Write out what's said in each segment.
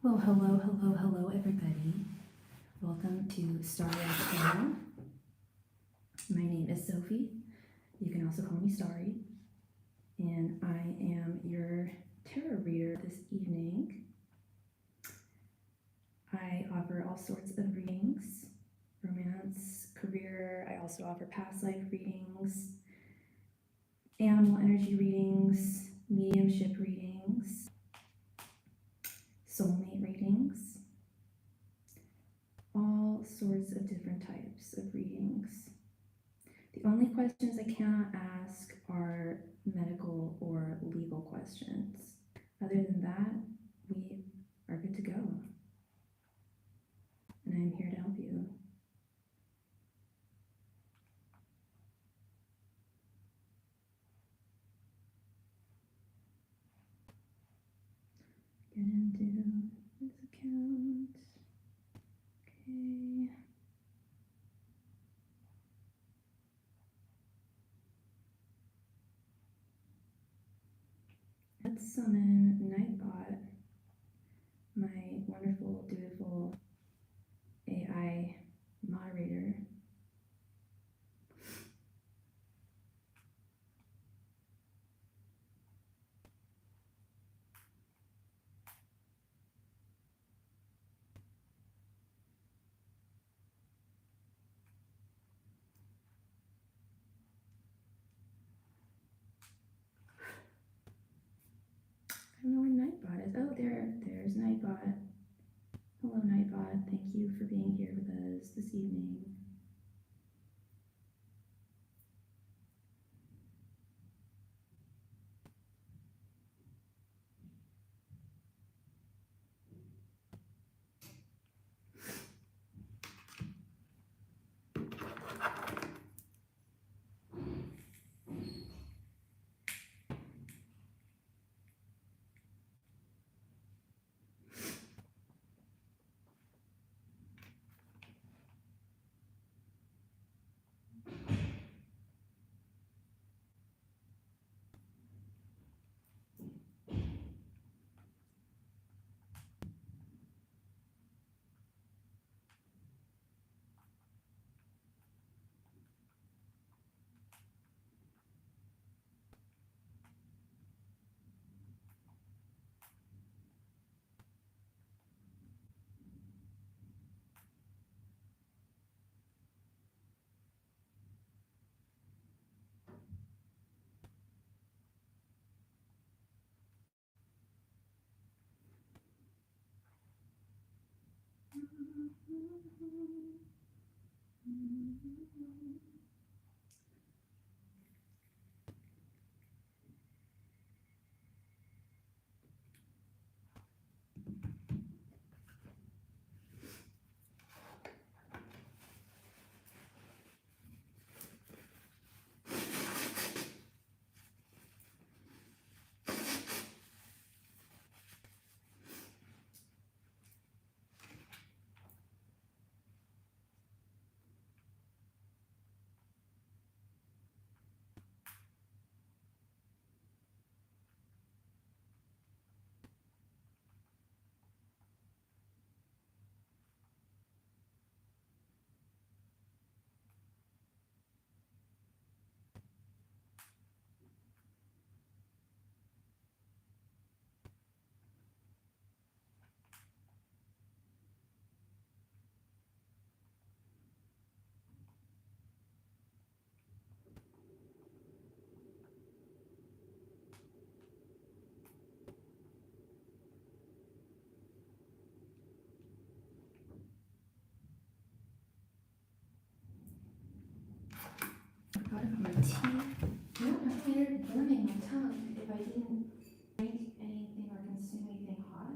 Well, hello, everybody. Welcome to Starry Channel. My name is Sophie. You can also call me Starry. And I am your tarot reader this evening. I offer all sorts of readings, romance, career. I also offer past life readings, animal energy readings, mediumship readings, soulmate readings, all sorts of different types of readings. The only questions I cannot ask are medical or legal questions. Other than that, we are good to go. And I'm here to help you. Get into this account. Okay. Let's summon Nightbot, my wonderful, dutiful AI moderator. I don't know where Nightbot is. Oh, there's Nightbot. Hello, Nightbot. Thank you for being here with us this evening. Out of my tea. No, I'm here burning my tongue. If I didn't drink anything or consume anything hot,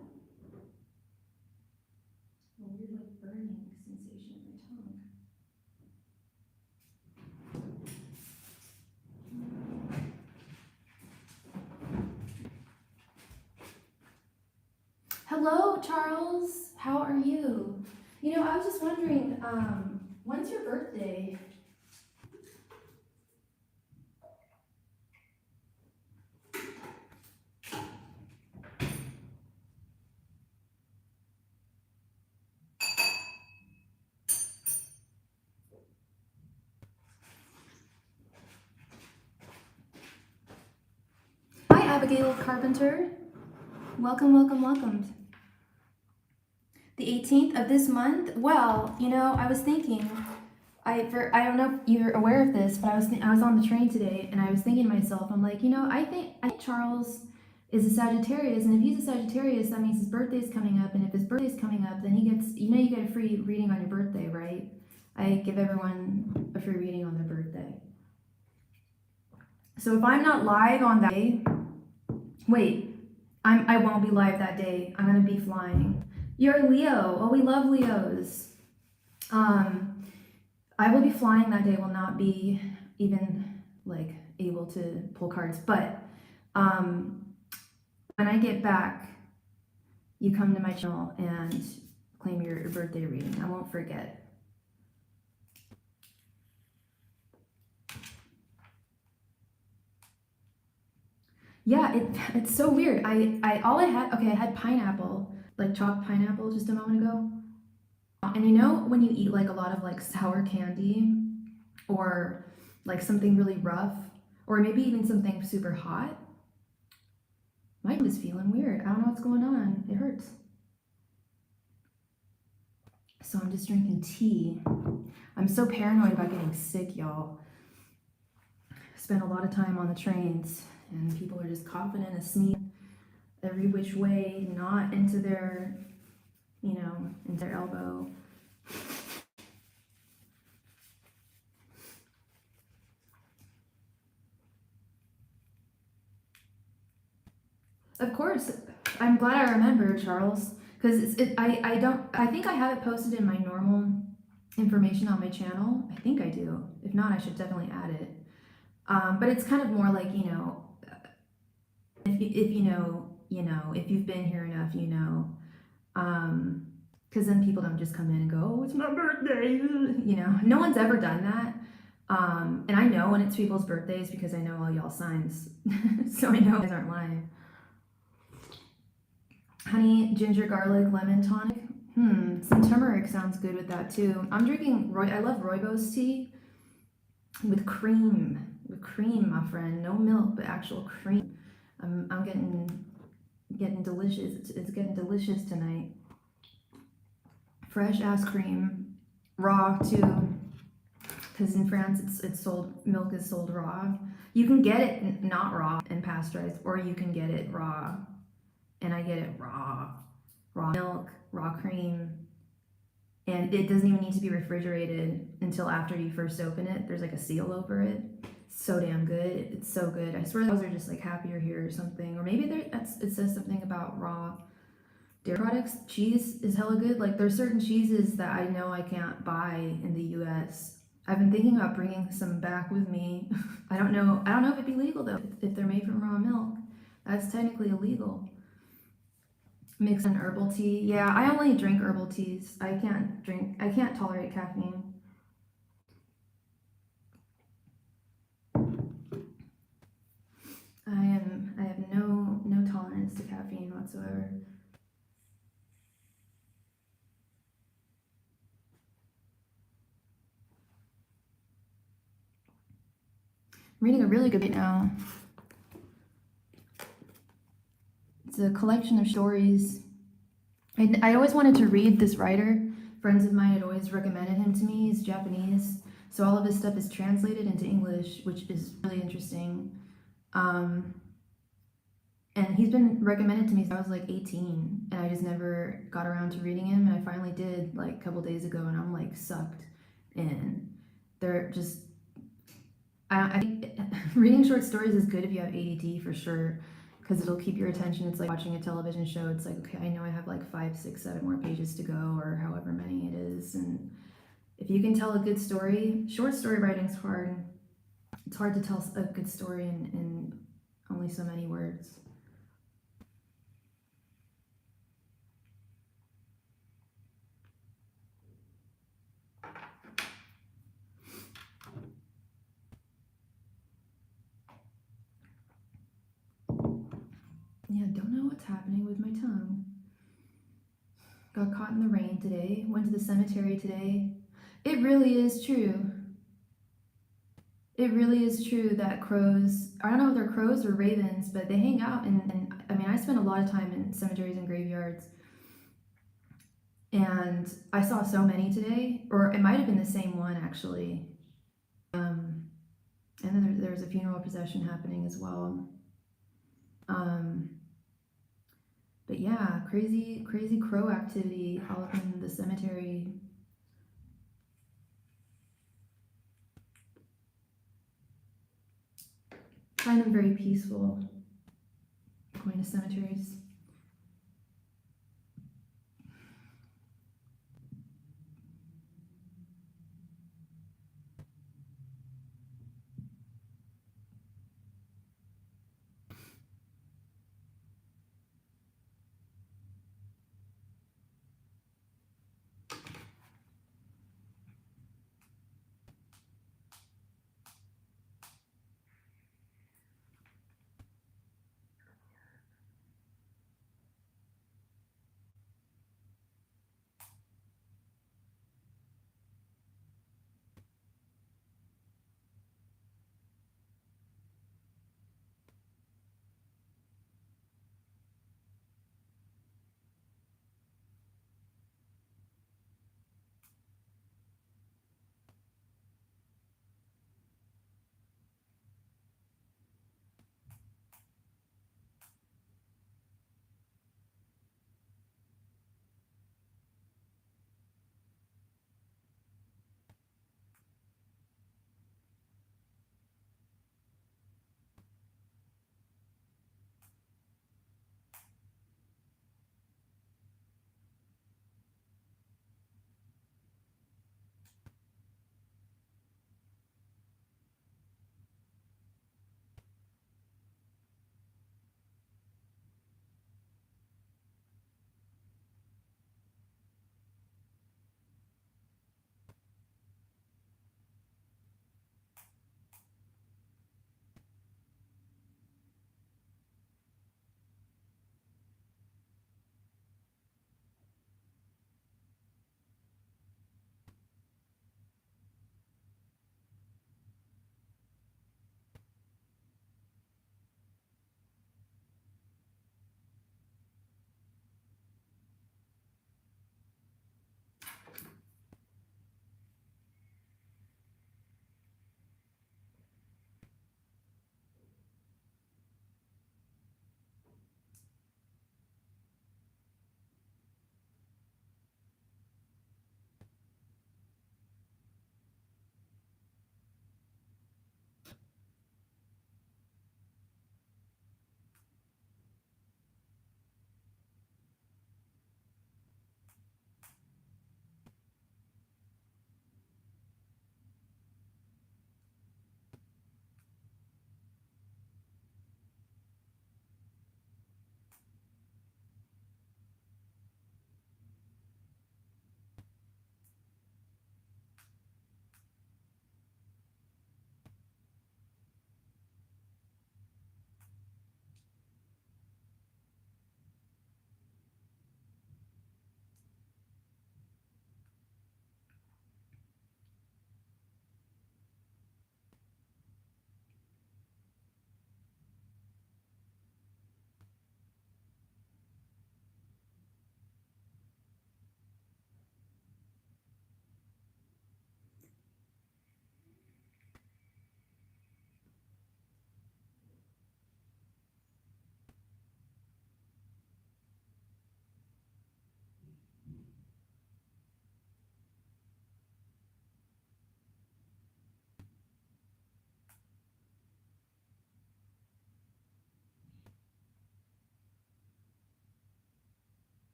a weird like burning sensation in my tongue. Hello, Charles. How are you? You know, I was just wondering, when's your birthday? Abigail Carpenter. Welcome, welcome, welcome. The 18th of this month. Well, you know, I was thinking, I don't know if you're aware of this, but I was on the train today, and I was thinking to myself, I'm like, you know, I think Charles is a Sagittarius, and if he's a Sagittarius, that means his birthday's coming up, and if his birthday's coming up, then he gets, you know, you get a free reading on your birthday, right? I give everyone a free reading on their birthday. So if I'm not live on that day, wait, I won't be live that day. I'm gonna be flying. You're a Leo. Oh, we love Leos. I will be flying that day. Will not be even like able to pull cards, but when I get back, you come to my channel and claim your birthday reading. I won't forget. Yeah, it's so weird. I had pineapple, like chopped pineapple just a moment ago. And you know when you eat like a lot of like sour candy or like something really rough or maybe even something super hot? My tongue is feeling weird. I don't know what's going on. It hurts. So I'm just drinking tea. I'm so paranoid about getting sick, y'all. Spent a lot of time on the trains and people are just coughing and sneezing every which way, not into their, you know, into their elbow. Of course, I'm glad I remembered, Charles, because I think I have it posted in my normal information on my channel. I think I do. If not, I should definitely add it. But it's kind of more like, you know, if you know, you know, if you've been here enough, you know, because then people don't just come in and go, oh, it's my birthday, you know. No one's ever done that. And I know when it's people's birthdays because I know all y'all signs, so I know you guys aren't lying. Honey, ginger, garlic, lemon tonic. Some turmeric sounds good with that too. I'm drinking I love rooibos tea with cream. With cream, my friend. No milk, but actual cream. I'm getting delicious. It's getting delicious tonight. Fresh ass cream, raw too. Because in France, it's sold. Milk is sold raw. You can get it not raw and pasteurized, or you can get it raw. And I get it raw milk, raw cream, and it doesn't even need to be refrigerated until after you first open it. There's like a seal over it. So damn good. It's so good. I swear those are just like happier here or something, or maybe it says something about raw dairy products. Cheese is hella good. Like there's certain cheeses that I know I can't buy in the US. I've been thinking about bringing some back with me. I don't know if it'd be legal though if they're made from raw milk. That's technically illegal. Mix in herbal tea. Yeah, I only drink herbal teas. I can't tolerate caffeine. I have no tolerance to caffeine whatsoever. I'm reading a really good book now. It's a collection of stories. I always wanted to read this writer. Friends of mine had always recommended him to me. He's Japanese, so all of his stuff is translated into English, which is really interesting. And he's been recommended to me since I was like 18, and I just never got around to reading him, and I finally did like a couple days ago, and I'm like sucked in. They're just, I think reading short stories is good if you have ADD for sure, because it'll keep your attention. It's like watching a television show. It's like, okay, I know I have like 5, 6, 7 more pages to go, or however many it is. And if you can tell a good story, short story writing's hard. It's hard to tell a good story in only so many words. Yeah, don't know what's happening with my tongue. Got caught in the rain today, went to the cemetery today. It really is true. it really is true that crows, I don't know if they're crows or ravens, but they hang out. And I mean, I spend a lot of time in cemeteries and graveyards. And I saw so many today, or it might have been the same one actually. And then there's a funeral procession happening as well. But yeah, crazy crow activity all up in the cemetery. Find them very peaceful, going to cemeteries.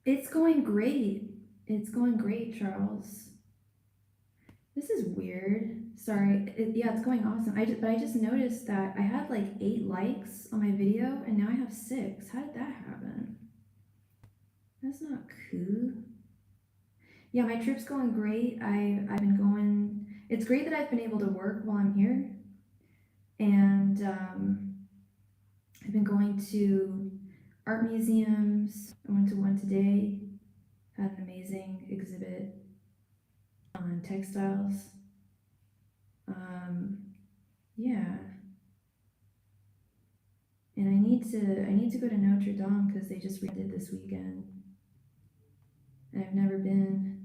It's going great. It's going great, Charles. This is weird. Sorry. Yeah, it's going awesome. But I just noticed that I had like 8 likes on my video and now I have 6. How did that happen? That's not cool. Yeah, my trip's going great. I've been going. It's great that I've been able to work while I'm here, and I've been going to art museums. I went to one today. Had an amazing exhibit on textiles. Um, yeah, and I need to go to Notre Dame because they just redid this weekend, and I've never been.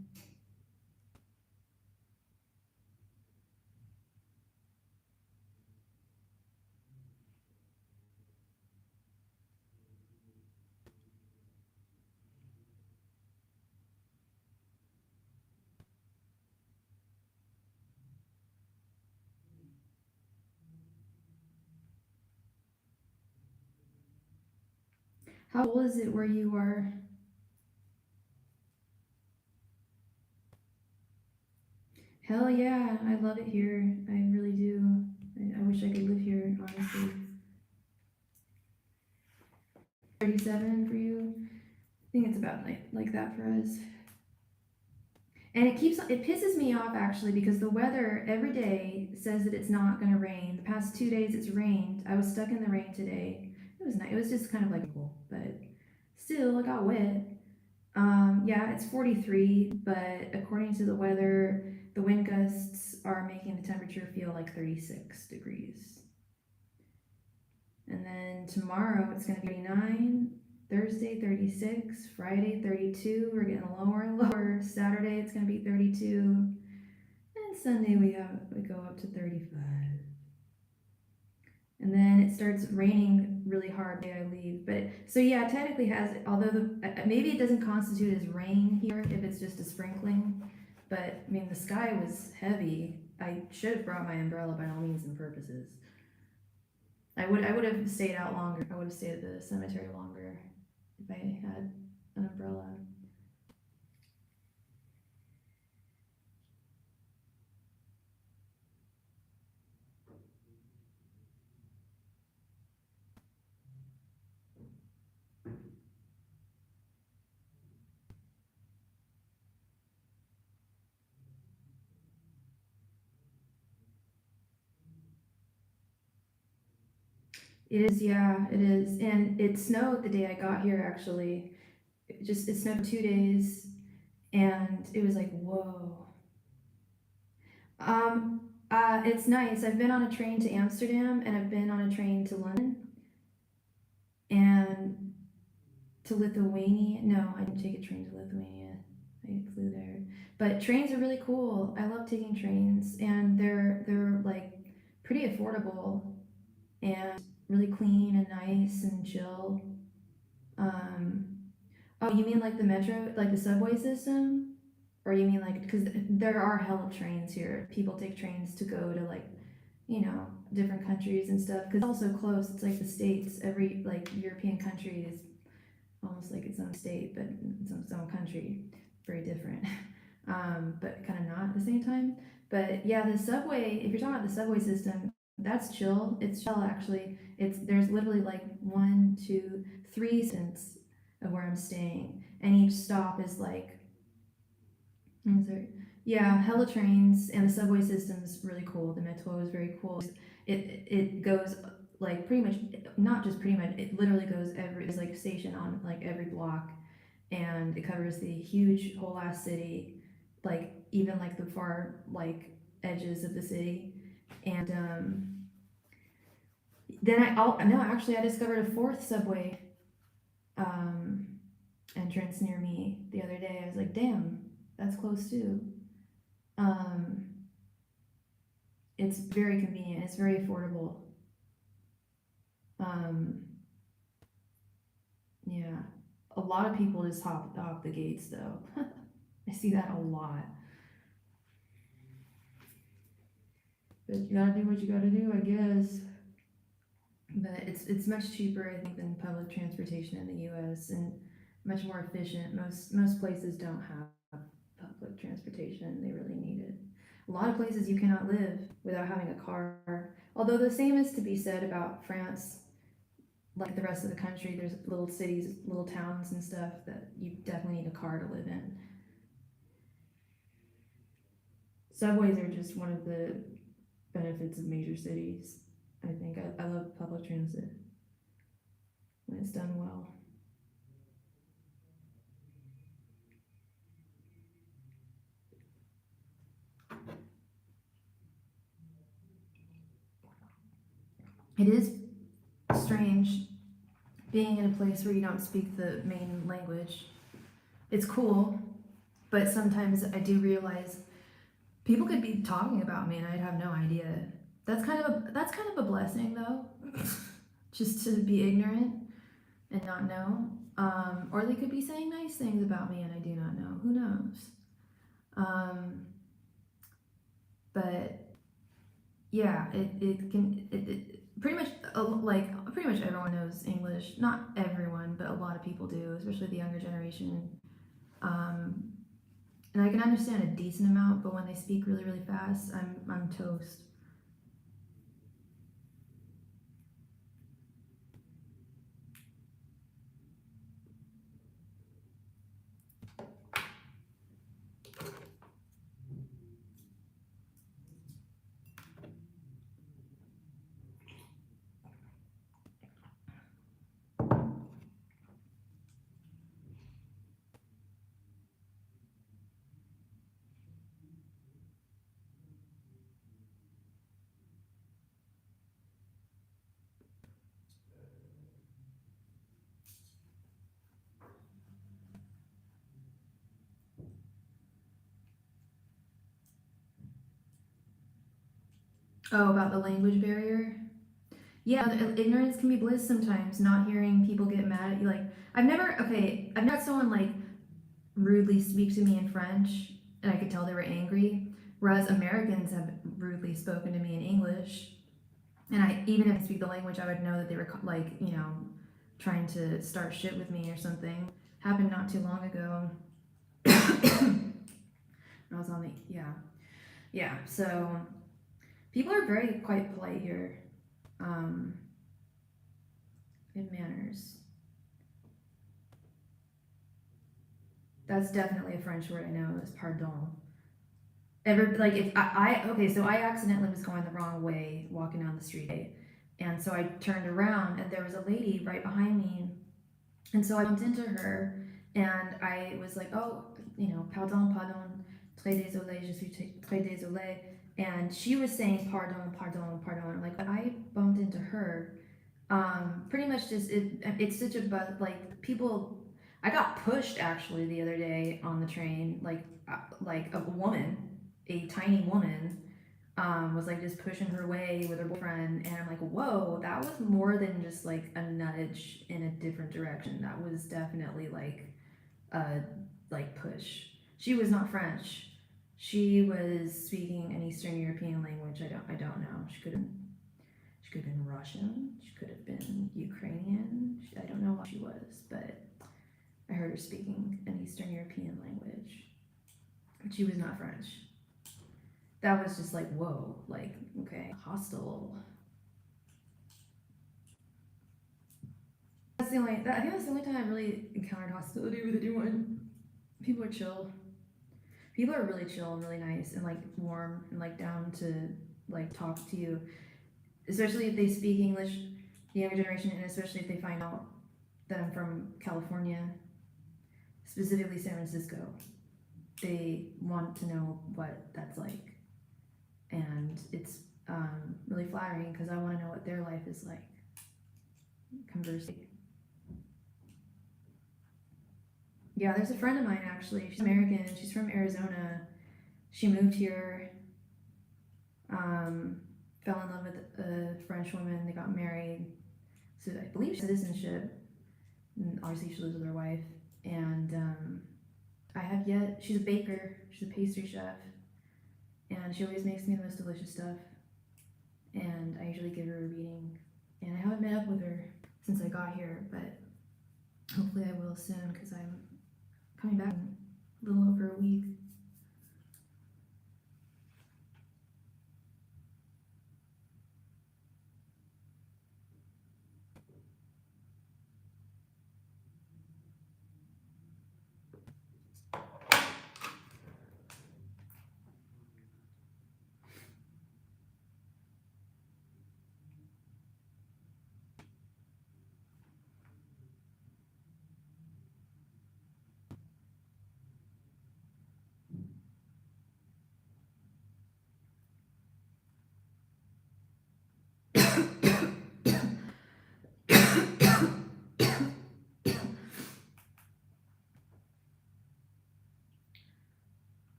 How cool is it where you are? Hell yeah, I love it here. I really do. I wish I could live here, honestly. 37 for you. I think it's about like that for us. And it pisses me off actually because the weather every day says that it's not going to rain. The past 2 days it's rained. I was stuck in the rain today. It was nice. It was just kind of like cool, but still it got wet. Yeah, it's 43, but according to the weather, the wind gusts are making the temperature feel like 36 degrees. And then tomorrow it's going to be 39, Thursday 36, Friday 32. We're getting lower and lower. Saturday it's going to be 32, and Sunday we go up to 35. And then it starts raining really hard the day I leave. But so yeah, it technically has, although maybe it doesn't constitute as rain here if it's just a sprinkling. But I mean, the sky was heavy. I should have brought my umbrella by all means and purposes. I would have stayed out longer. I would have stayed at the cemetery longer if I had an umbrella. It is, yeah, it is. And it snowed the day I got here actually. It snowed for 2 days and it was like, whoa. It's nice. I've been on a train to Amsterdam and I've been on a train to London and to Lithuania. No, I didn't take a train to Lithuania. I flew there. But trains are really cool. I love taking trains and they're like pretty affordable and really clean and nice and chill. Um, oh, you mean like the metro, like the subway system? Or you mean like, because there are hell of trains here. People take trains to go to like, different countries and stuff. Because it's also close. It's like the States. Every like European country is almost like its own state, but its own country. Very different. But kind of not at the same time. But yeah, the subway, if you're talking about the subway system, that's chill. It's chill actually. There's literally like 1, 2, 3 cents of where I'm staying, and each stop is like, is there, yeah, hella trains, and the subway system's really cool. The metro is very cool. It goes like pretty much, not just pretty much, it literally goes there's like a station on like every block, and it covers the huge whole ass city, like even like the far like edges of the city. And then no, actually I discovered a fourth subway um entrance near me the other day. I was like, damn, that's close too. Um, it's very convenient. It's very affordable. Um, yeah, a lot of people just hop the gates though. I see that a lot. But you gotta do what you gotta do, I guess. But it's much cheaper, I think, than public transportation in the U.S. And much more efficient. Most places don't have public transportation. They really need it. A lot of places you cannot live without having a car. Although the same is to be said about France. Like the rest of the country, there's little cities, little towns and stuff that you definitely need a car to live in. Subways are just one of the benefits of major cities. I think I love public transit when it's done well. It is strange being in a place where you don't speak the main language. It's cool, but sometimes I do realize people could be talking about me and I'd have no idea. That's kind of a blessing though, just to be ignorant and not know. Or they could be saying nice things about me and I do not know. Who knows? But yeah, it pretty much pretty much everyone knows English. Not everyone, but a lot of people do, especially the younger generation. Um, and I can understand a decent amount, but when they speak really really fast, I'm toast. Oh, about the language barrier. Yeah, ignorance can be bliss sometimes. Not hearing people get mad at you, like I've never had someone like rudely speak to me in French, and I could tell they were angry. Whereas Americans have rudely spoken to me in English, and I even if I speak the language, I would know that they were like trying to start shit with me or something. Happened not too long ago. I was on the yeah. So people are very quite polite here. Um, in manners. That's definitely a French word I know is pardon. Like if I okay, so I accidentally was going the wrong way walking down the street, and so I turned around and there was a lady right behind me, and so I bumped into her, and I was like, oh, pardon, pardon, très désolé, je suis très désolé, and she was saying pardon, pardon, pardon, like I bumped into her. Pretty much just it's such a buzz, like people. I got pushed actually the other day on the train, like a woman, a tiny woman, was like just pushing her way with her boyfriend, and I'm like, whoa, that was more than just like a nudge in a different direction. That was definitely like a push. She was not French. She was speaking an Eastern European language. I don't know. She could have been Russian. She could have been Ukrainian. I don't know what she was, but I heard her speaking an Eastern European language. But she was not French. That was just like, whoa, like, okay, hostile. I think that's the only time I really encountered hostility with anyone. People are chill. People are really chill and really nice and like warm and like down to like talk to you, especially if they speak English, the younger generation, and especially if they find out that I'm from California, specifically San Francisco. They want to know what that's like, and it's really flattering because I want to know what their life is like. Conversely, yeah, there's a friend of mine actually. She's American. She's from Arizona. She moved here. Fell in love with a French woman. They got married. So I believe citizenship. And obviously, she lives with her wife. And I have yet. She's a baker. She's a pastry chef, and she always makes me the most delicious stuff. And I usually give her a reading. And I haven't met up with her since I got here, but Hopefully I will soon because I'm coming back in a little over a week.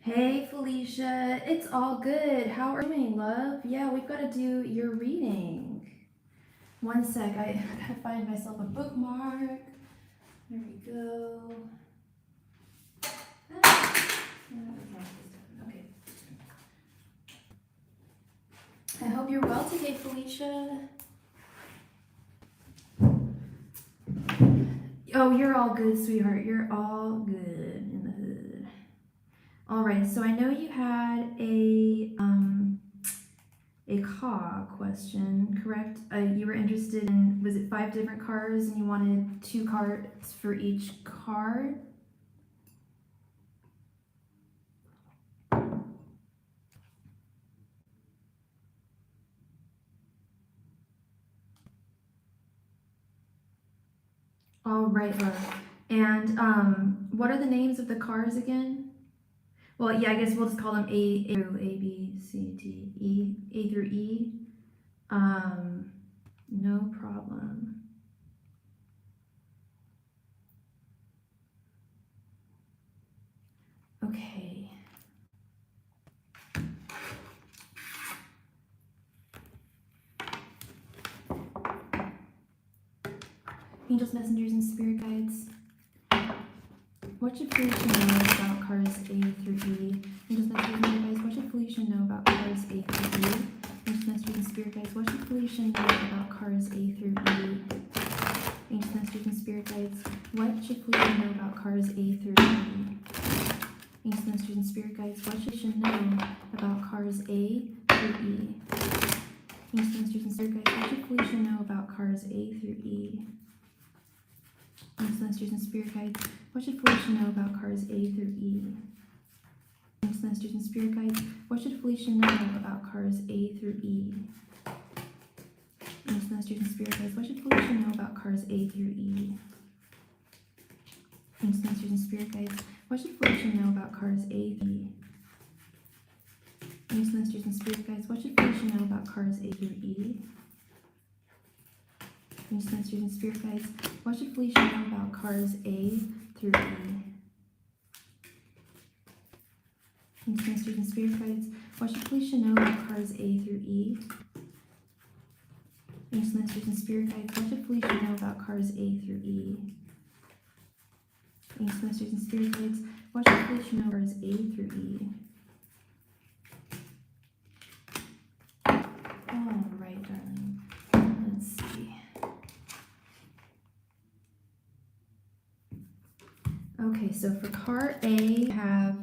Hey Felicia, it's all good. How are you doing, love? Yeah, we've got to do your reading. One sec, I gotta find myself a bookmark. There we go. Okay. I hope you're well today, Felicia. Oh, you're all good, sweetheart. You're all good in the hood. All right, so I know you had a car question, correct? You were interested in, was it 5 different cars and you wanted 2 cards for each card? All right, love. And what are the names of the cars again? Well, yeah, I guess we'll just call them A through A, B, C, D, E, A through E. No problem. Okay. Angels, messengers, and spirit guides. What should Felicia know about cars A through E? Angels, messengers, and spirit guides. What should Felicia know about cars A through E? Angels, messengers, and spirit guides. What should Felicia know about cars A through E? Angels, messengers, and spirit guides. What should Felicia know about cars A through E? Angels, messengers, and spirit guides. What should Felicia know about cars A through E? Angels, messengers, and spirit guides. What should Felicia know about cars A through E? Angels, messengers, and spirit guides. What should Felicia know about cars A through E? Angels, messengers, and spirit guides. What should Felicia know about cars A through E? Angels, messengers, and spirit guides. What should Felicia know about cars A through E? Angels, messengers, and spirit guides. What should Felicia know about cars A through E? Angels, messengers, and spirit guides. What should Felicia know about cars A through E? Angels, messengers, and spirit guides. What should Felicia know about cars A through E? Angels, messengers, and spirit guides. What should Felicia know about cars A through E? Angels, messengers, and spirit guides. What should Felicia know about cars A through E? Angels, messengers, and spirit guides. What should Felicia know about cars A through E? All right, darling. Let's see. Okay, so for car A, we have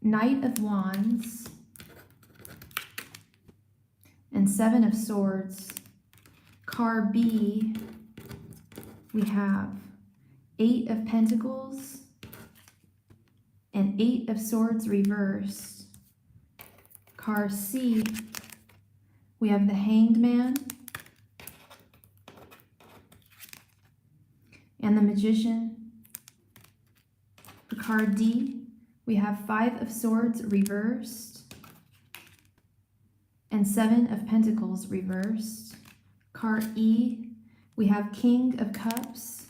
Knight of Wands and 7 of Swords. Car B, we have 8 of Pentacles and 8 of Swords reversed. Car C, we have the Hanged Man and the Magician. For card D, we have 5 of Swords reversed and 7 of Pentacles reversed. Card E, we have King of Cups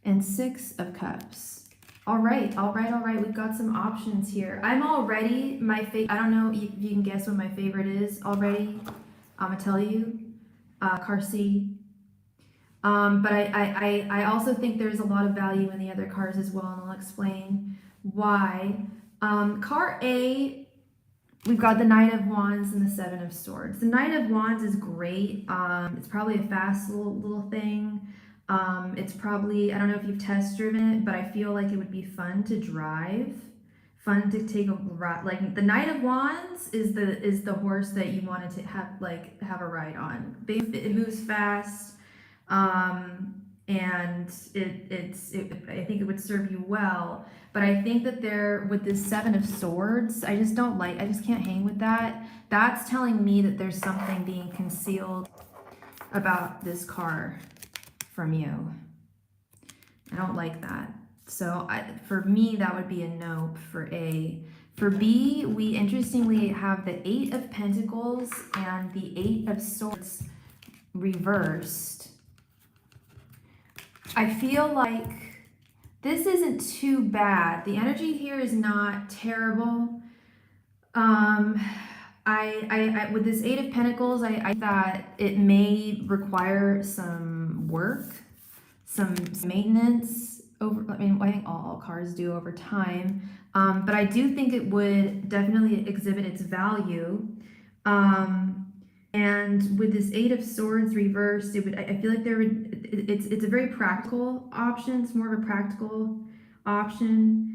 and 6 of Cups. All right. We've got some options here. I'm already my favorite. I don't know if you can guess what my favorite is already. I'm gonna tell you, car C. But I also think there's a lot of value in the other cars as well, and I'll explain why. Car A, we've got the Knight of Wands and the 7 of Swords. The Knight of Wands is great. It's probably a fast little thing. It's probably, I don't know if you've test driven it, but I feel like it would be fun to drive, fun to take a ride. Like the Knight of Wands is the horse that you wanted to have a ride on. It moves fast, and I think it would serve you well. But I think that with this 7 of Swords, I just can't hang with that. That's telling me that there's something being concealed about this car from you. I don't like that. So for me, that would be a nope for A. For B, we interestingly have the 8 of Pentacles and the 8 of Swords reversed. I feel like this isn't too bad. The energy here is not terrible. Um, I with this Eight of Pentacles, I thought it may require some work, some maintenance over. I mean, I think all cards do over time. But I do think it would definitely exhibit its value. And with this Eight of Swords reversed, it would. I feel like there would. It's a very practical option. It's more of a practical option.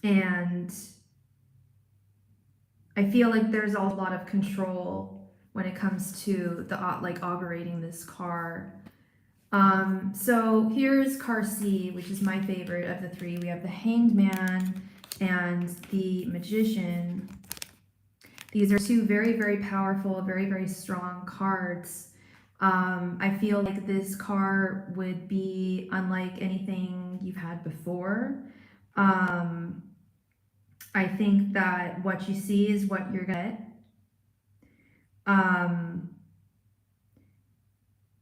And I feel like there's a lot of control when it comes to the like operating this car. So here's car C, which is my favorite of the three. We have the Hanged Man and the Magician. These are two very, very powerful, very, very strong cards. I feel like this car would be unlike anything you've had before. I think that what you see is what you're gonna get.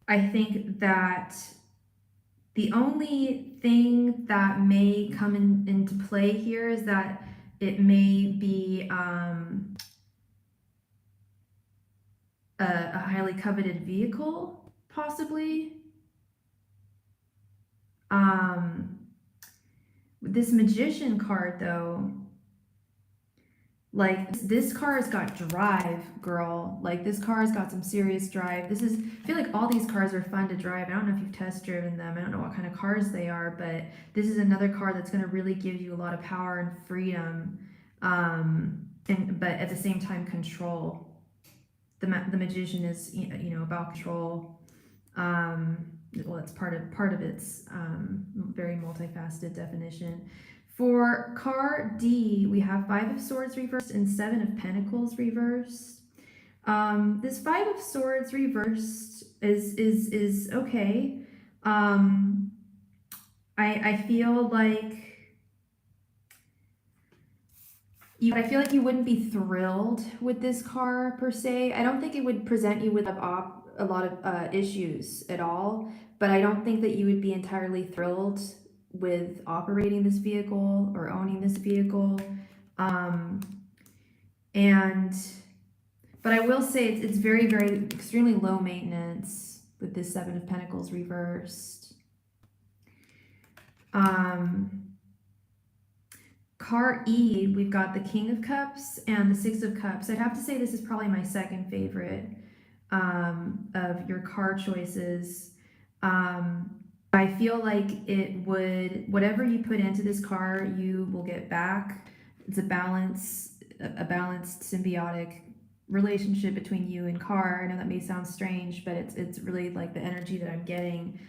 I think that the only thing that may come into play here is that it may be a highly coveted vehicle, possibly. This Magician card, though, like this car has got drive, girl. Like this car has got some serious drive. I feel like all these cars are fun to drive. I don't know if you've test driven them. I don't know what kind of cars they are, but this is another car that's going to really give you a lot of power and freedom, but at the same time control. The Magician is about control. Well, it's part of its very multifaceted definition. For car D, we have Five of Swords reversed and Seven of Pentacles reversed. This Five of Swords reversed is okay. I feel like you wouldn't be thrilled with this car per se. I don't think it would present you with a lot of issues at all, but I don't think that you would be entirely thrilled with operating this vehicle or owning this vehicle. But I will say it's very, very extremely low maintenance with this Seven of Pentacles reversed. Car E, we've got the King of Cups and the Six of Cups. I'd have to say this is probably my second favorite of your car choices. I feel like whatever you put into this car, you will get back. It's a balanced symbiotic relationship between you and car. I know that may sound strange, but it's really like the energy that I'm getting.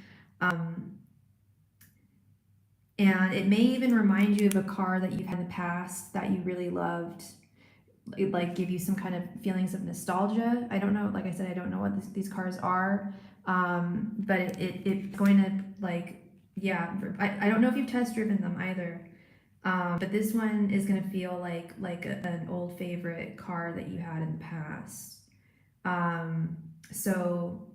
And it may even remind you of a car that you've had in the past that you really loved. It like give you some kind of feelings of nostalgia. I don't know, like I said, I don't know what these cars are, but it's going to I don't know if you've test driven them either, but this one is going to feel like an old favorite car that you had in the past. So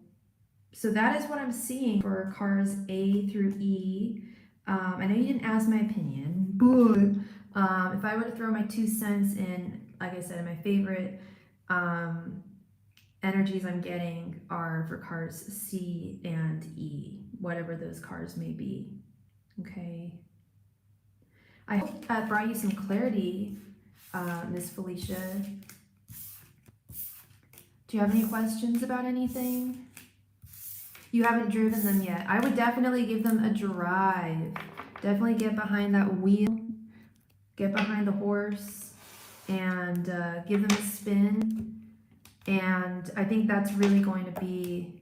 that is what I'm seeing for cars A through E. I know you didn't ask my opinion, but if I were to throw my 2 cents in, like I said, my favorite energies I'm getting are for cars C and E, whatever those cars may be. Okay. I hope that brought you some clarity, Miss Felicia. Do you have any questions about anything? You haven't driven them yet. I would definitely give them a drive. Definitely get behind that wheel, get behind the horse, and give them a spin. And I think that's really going to be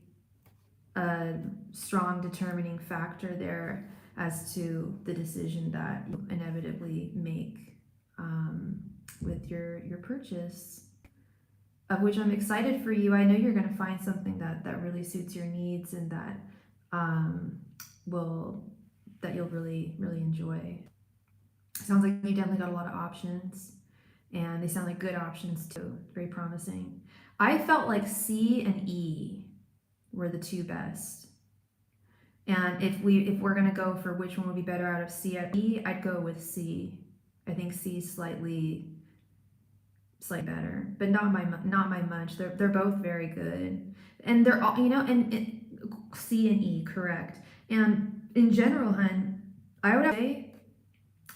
a strong determining factor there as to the decision that you inevitably make with your purchase, of which I'm excited for you. I know you're going to find something that really suits your needs and that you'll really, really enjoy. Sounds like you definitely got a lot of options, and they sound like good options too. Very promising. I felt like C and E were the two best. And if we're gonna go for which one would be better out of C and E, I'd go with C. I think C is slightly better, but not my much. They're both very good, and they're all, and C and E, correct. And in general, hun, I would say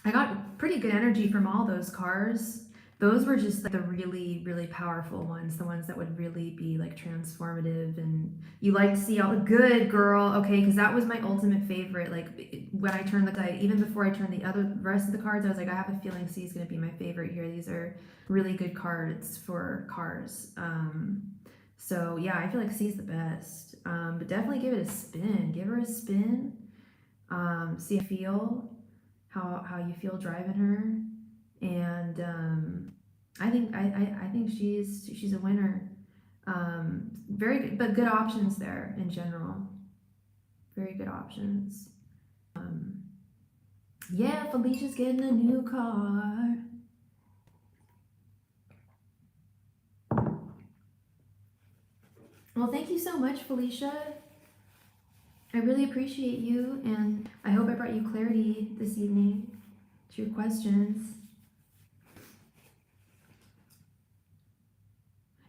I got pretty good energy from all those cars. Those were just like the really, really powerful ones, the ones that would really be like transformative. And you like to see all the good girl, okay? Because that was my ultimate favorite. Like when I turned the die, even before I turned the rest of the cards, I was like, I have a feeling C is going to be my favorite here. These are really good cards for cars. So yeah, I feel like C is the best. But definitely give it a spin. Give her a spin. See how you feel, how you feel driving her. And I think she's a winner. Very good, but good options there in general. Very good options. Yeah, Felicia's getting a new car. Well, thank you so much, Felicia. I really appreciate you, and I hope I brought you clarity this evening to your questions.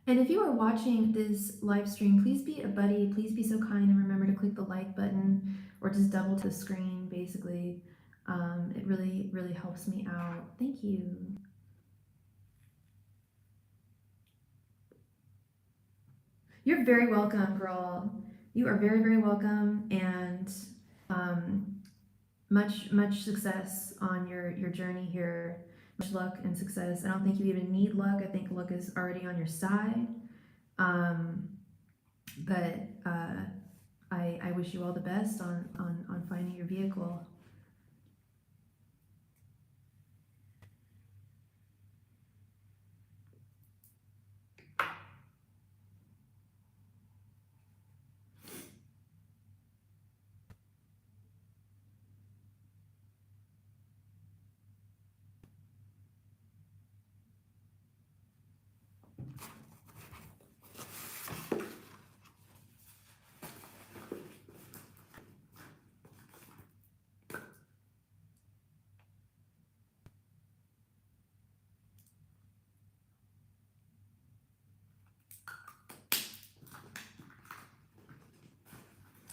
And if you are watching this live stream, please be a buddy. Please be so kind and remember to click the like button or just double to the screen, basically. It really, really helps me out. Thank you. You're very welcome, girl. You are very, very welcome, and much, much success on your journey here. Much luck and success. I don't think you even need luck. I think luck is already on your side. But I wish you all the best on finding your vehicle.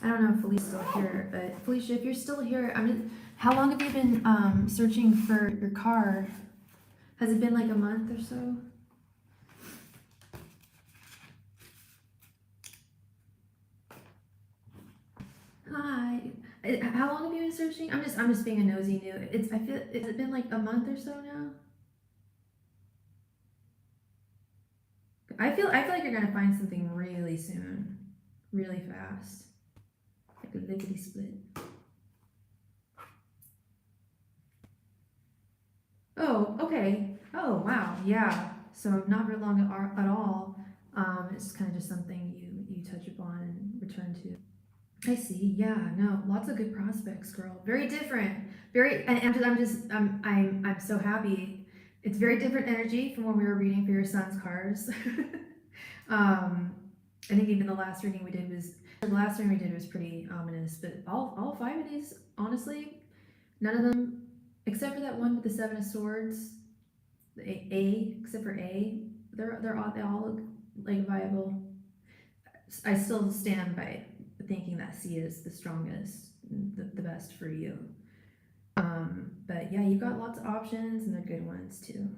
I don't know if Felicia's still here, but Felicia, if you're still here, how long have you been searching for your car? Has it been like a month or so? Hi. How long have you been searching? I'm just being a nosy new. Has it been like a month or so now? I feel like you're gonna find something really soon, really fast, like a lickety split. Oh, okay. Oh, wow. Yeah. So not very long at all. It's kind of just something you touch upon and return to. I see. Yeah. No. Lots of good prospects, girl. Very different. Very. And I'm so happy. It's very different energy from when we were reading for your son's cars. I think even the last reading we did was pretty ominous. But all five of these, honestly, none of them, except for that one with the Seven of Swords. Except for A, they all look like viable. I still stand by thinking that C is the strongest, the best for you. But yeah, you've got lots of options and they're good ones too.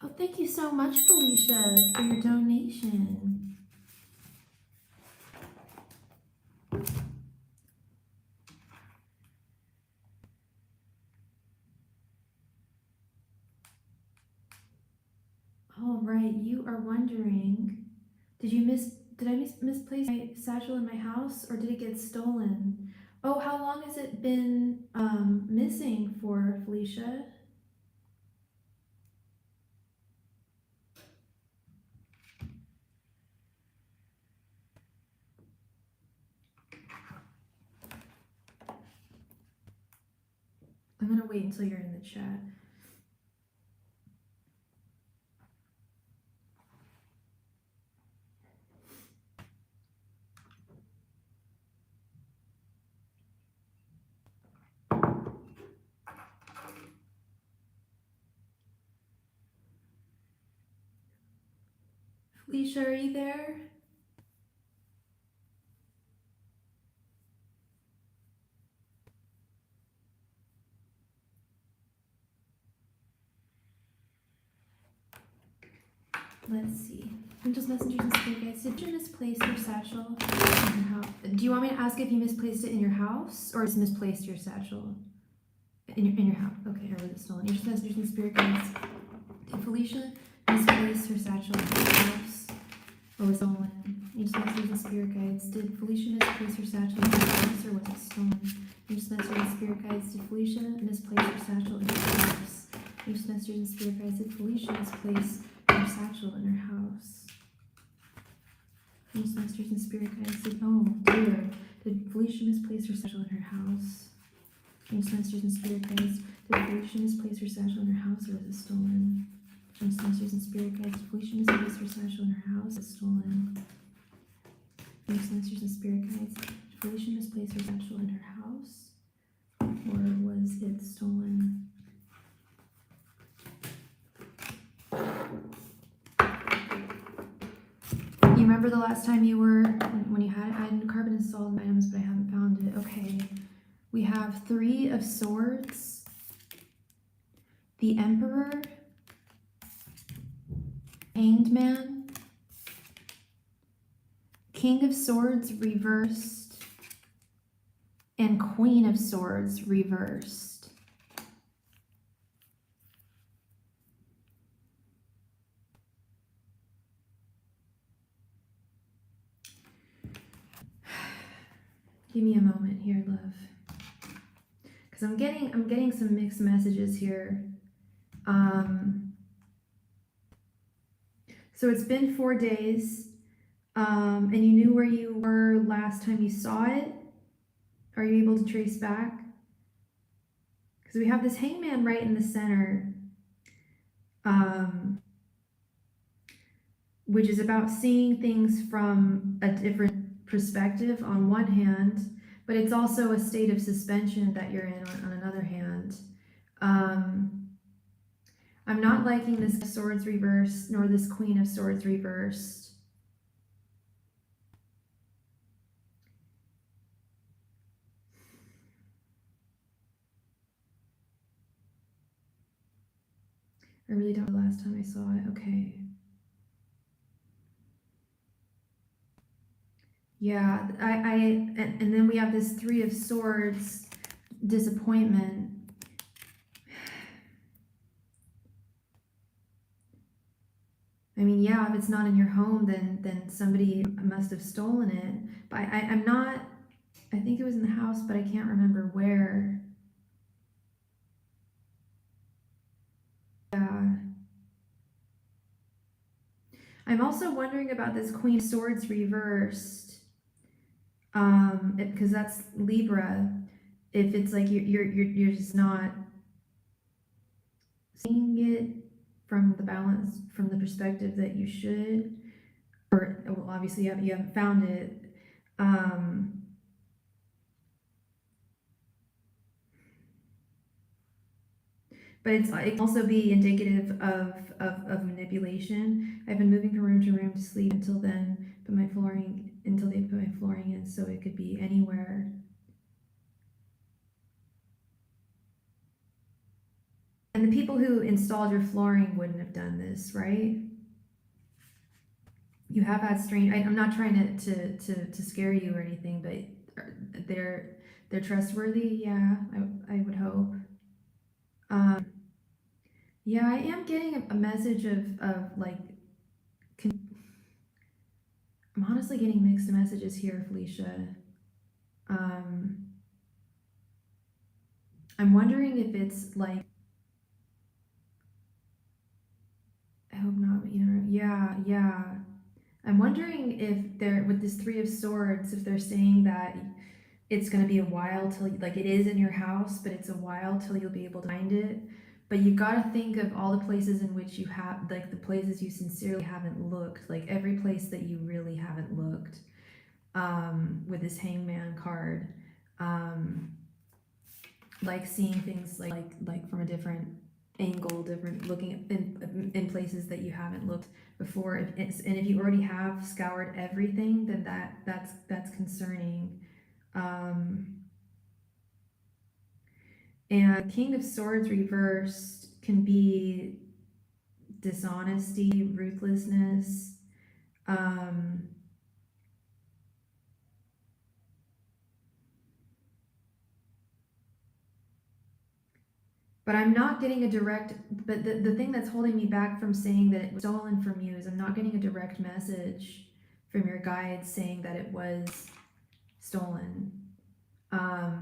Oh, thank you so much, Felicia, for your donation. All right, you are wondering, did I misplace my satchel in my house or did it get stolen? Oh, how long has it been missing for, Felicia? I'm gonna wait until you're in the chat. Felicia, are you there? Let's see. Angels, messengers, and spirit guides. Did you misplace your satchel in your house? Do you want me to ask if you misplaced it in your house or just misplaced your satchel in your house? Okay, or was it stolen? Angels, messengers, and spirit guides. Did Felicia misplace her satchel in her house or was it stolen? Angels, messengers, and spirit guides. Did Felicia misplace her satchel in her house or was it stolen? Angels, messengers, and spirit guides. Did Felicia misplace her satchel in her house? Angels, messengers, and spirit guides. Did Felicia misplace her satchel in her house? Angels, masters, and spirit guides did. Oh dear. Did Felicia misplace her satchel in her house? Angels, masters, and spirit guides. Did Felicia misplace her satchel in her house or was it stolen? Angels, masters, and spirit guides. Did Felicia misplace her satchel in her house or was it stolen? Angels, masters, and spirit guides. Did Felicia misplace her satchel in her house or was it stolen? You remember the last time you were, when you had, I had carbon installed items, but I haven't found it. Okay. We have 3 of Swords, the Emperor, Hanged Man, King of Swords reversed, and Queen of Swords reversed. Give me a moment here, love. Because I'm getting some mixed messages here. So it's been 4 days, and you knew where you were last time you saw it. Are you able to trace back? Because we have this hangman right in the center, which is about seeing things from a different perspective on one hand, but it's also a state of suspension that you're in on another hand. I'm not liking this Swords reversed nor this Queen of Swords reversed. I really don't know the last time I saw it. Okay. Yeah, and then we have this 3 of Swords, disappointment. I mean, yeah, if it's not in your home, then somebody must have stolen it. But I'm not, I think it was in the house, but I can't remember where. Yeah. I'm also wondering about this Queen of Swords reversed. Because that's Libra. If it's like you're just not seeing it from the balance, from the perspective that you should, or well, obviously you haven't found it. But it can also be indicative of manipulation. I've been moving from room to room to sleep until then, until they put my flooring in, so it could be anywhere. And the people who installed your flooring wouldn't have done this, right? You have had strange. I'm not trying to scare you or anything, but they're trustworthy. Yeah, I would hope. Yeah, I am getting a message of like. I'm honestly getting mixed messages here, Felicia. I'm wondering if it's like. I hope not. Yeah. I'm wondering if they're with this Three of Swords, if they're saying that it's going to be a while till, like, it is in your house, but it's a while till you'll be able to find it. But you got to think of all the places in which you have, like, the places you sincerely haven't looked, like every place that you really haven't looked, with this Hangman card. Like seeing things like from a different angle, different looking in places that you haven't looked before. And if you already have scoured everything, then that's concerning. And King of Swords reversed can be dishonesty, ruthlessness. But I'm not getting a direct, but the thing that's holding me back from saying that it was stolen from you is I'm not getting a direct message from your guides saying that it was stolen. I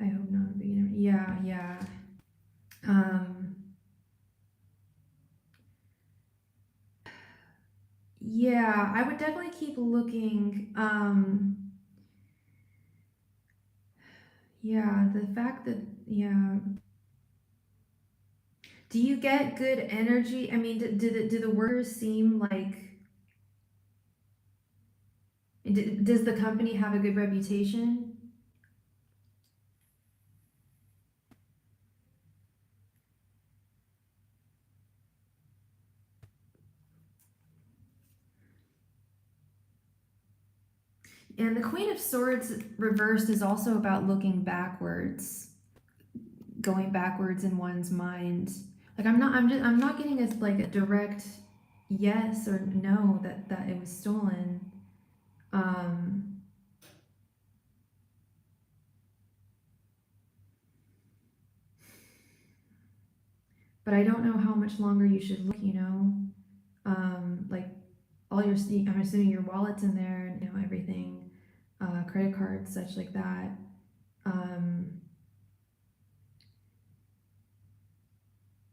hope not, but yeah. Yeah, I would definitely keep looking. Yeah, the fact that, yeah. Do you get good energy? I mean, do the workers seem like, does the company have a good reputation? And the Queen of Swords reversed is also about looking backwards, going backwards in one's mind. Like I'm not getting a direct yes or no that it was stolen. But I don't know how much longer you should look, like all your, I'm assuming your wallet's in there and, everything, credit cards, such like that.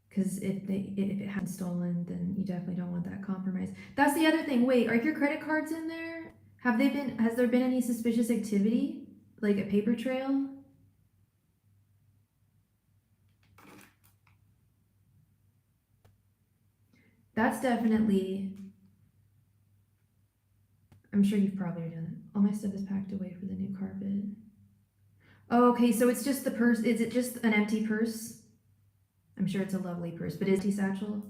Because if it hasn't stolen, then you definitely don't want that compromise. That's the other thing. Wait, are your credit cards in there? Has there been any suspicious activity? Like a paper trail? That's definitely, I'm sure you've probably done it. All my stuff is packed away for the new carpet. Oh, okay, so it's just the purse. Is it just an empty purse? I'm sure it's a lovely purse, but is it satchel?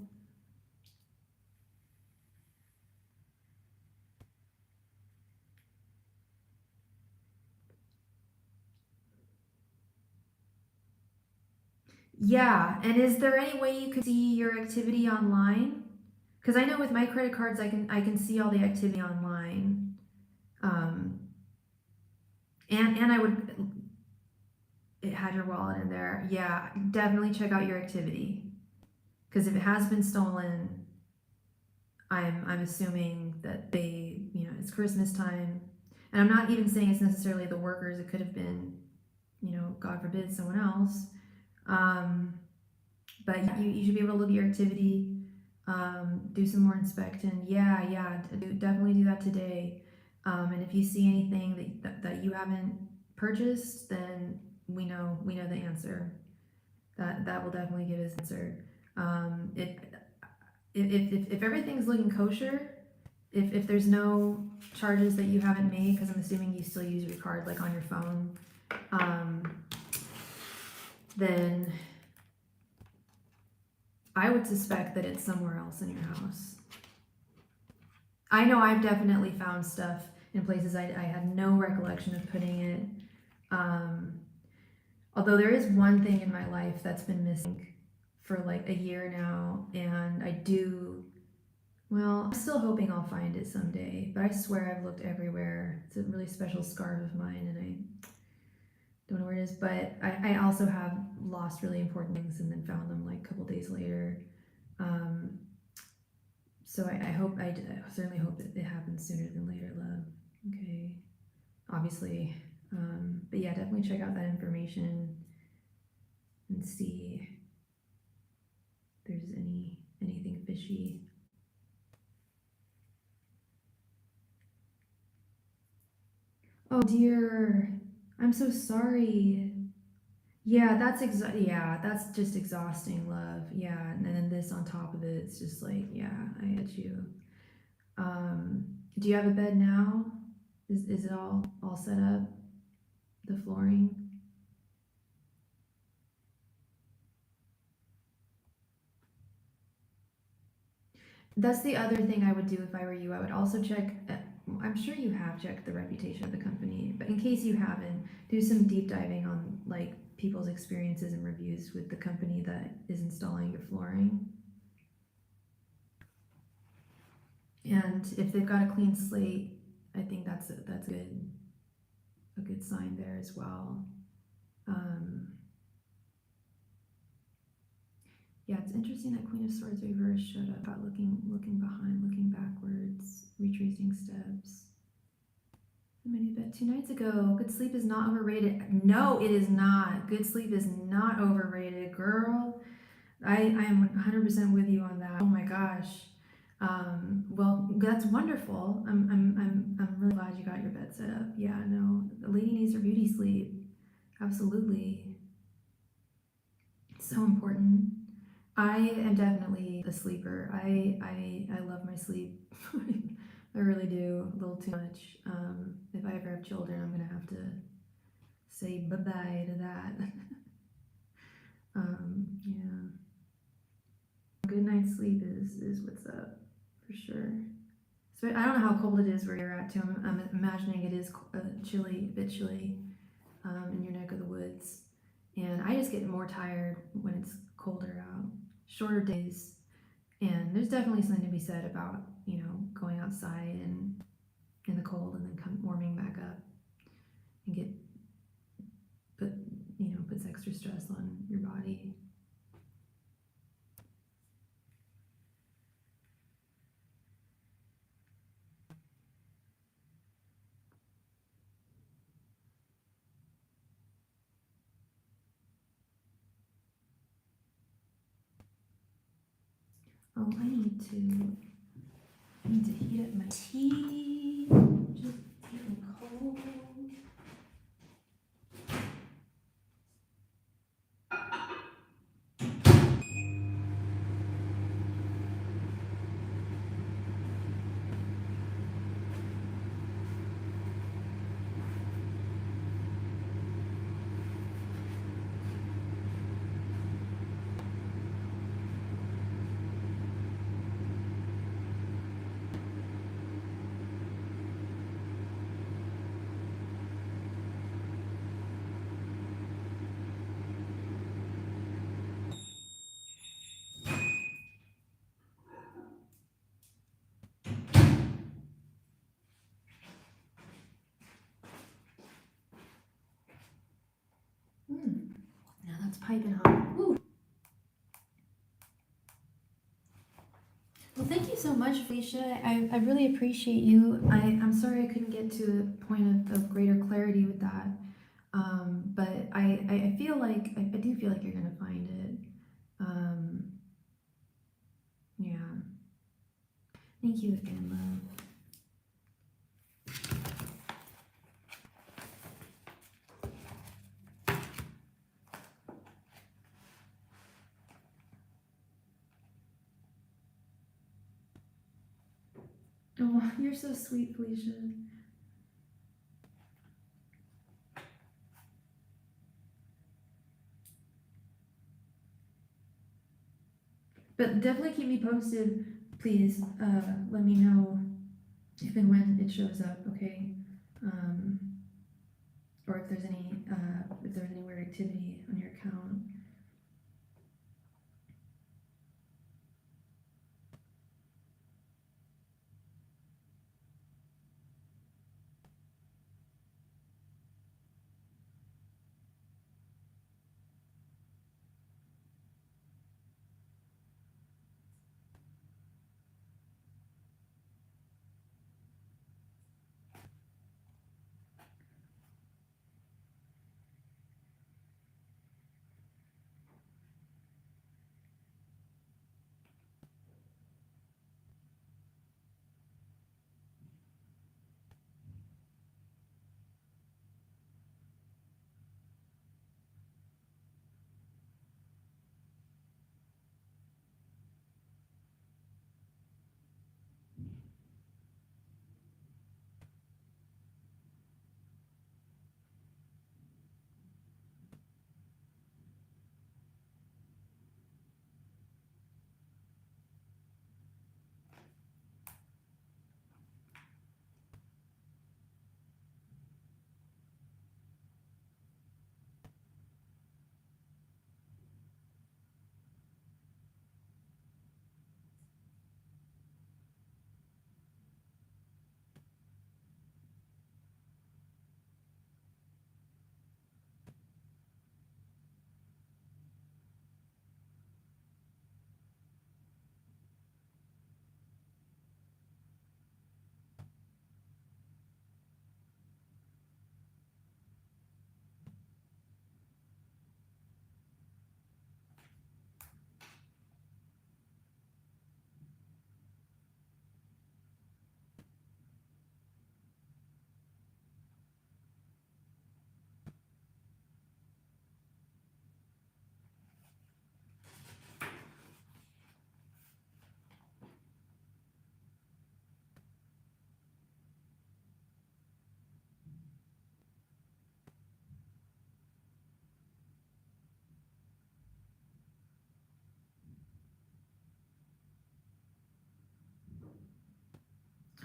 Yeah, and is there any way you can see your activity online? Because I know with my credit cards, I can see all the activity online. Um, and I would, it had your wallet in there. Yeah, definitely check out your activity. Because if it has been stolen, I'm assuming that they, it's Christmas time. And I'm not even saying it's necessarily the workers, it could have been, God forbid, someone else. But you should be able to look at your activity, do some more inspection. Yeah, definitely do that today. And if you see anything that you haven't purchased, then we know the answer. That will definitely give us an answer. If everything's looking kosher, if there's no charges that you haven't made, because I'm assuming you still use your card like on your phone, then I would suspect that it's somewhere else in your house. I know I've definitely found stuff in places I had no recollection of putting it. Although there is one thing in my life that's been missing for like a year now, and I'm still hoping I'll find it someday, but I swear I've looked everywhere. It's a really special scarf of mine, and I don't know where it is, but I also have lost really important things and then found them like a couple days later. So I certainly hope that it happens sooner than later, love. Okay, obviously. But yeah, definitely check out that information and see if there's anything fishy. Oh dear, I'm so sorry. Yeah, that's just exhausting, love. Yeah, and then this on top of it, it's just like, yeah, I get you. Do you have a bed now? Is it all set up? The flooring? That's the other thing I would do if I were you. I would also check. I'm sure you have checked the reputation of the company, but in case you haven't, do some deep diving on like people's experiences and reviews with the company that is installing your flooring. And if they've got a clean slate, I think that's a good sign there as well. Yeah, it's interesting that Queen of Swords reverse showed up about looking behind, looking backwards, retracing steps. I made bed 2 nights ago. Good sleep is not overrated. No, it is not. Good sleep is not overrated, girl. I am 100% with you on that. Oh my gosh. Well, that's wonderful. I'm really glad you got your bed set up. Yeah, no, the lady needs her beauty sleep. Absolutely. So important. I am definitely a sleeper. I love my sleep. I really do. A little too much. If I ever have children, I'm gonna have to say bye-bye to that. Yeah. Good night's sleep is what's up, for sure. So I don't know how cold it is where you're at too. I'm imagining it is chilly, a bit chilly, in your neck of the woods. And I just get more tired when it's colder out. Shorter days. And there's definitely something to be said about, going outside and in the cold and then warming back up and puts extra stress on your body. Oh, I need to heat up my tea. Just getting cold. Now that's piping hot. Woo. Well, thank you so much, Felicia. I really appreciate you. I'm sorry I couldn't get to a point of greater clarity with that. But I feel like, I do feel like you're going to find it. Yeah. Thank you again, love. Oh, you're so sweet, Felicia. But definitely keep me posted, please. Let me know if and when it shows up, okay? Or if there's anywhere to activity on your account.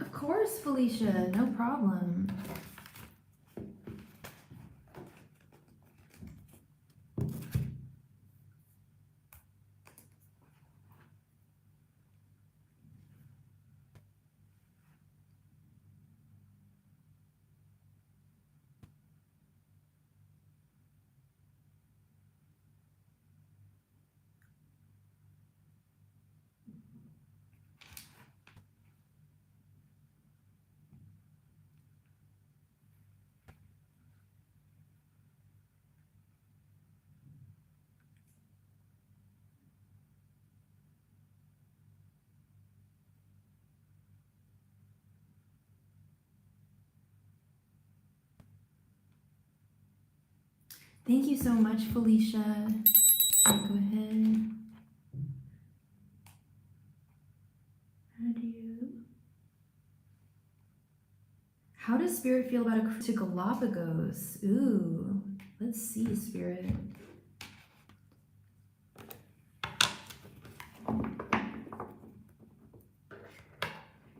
Of course, Felicia, no problem. Thank you so much, Felicia. I'll go ahead. How does Spirit feel about a cruise to Galapagos? Ooh, let's see, Spirit.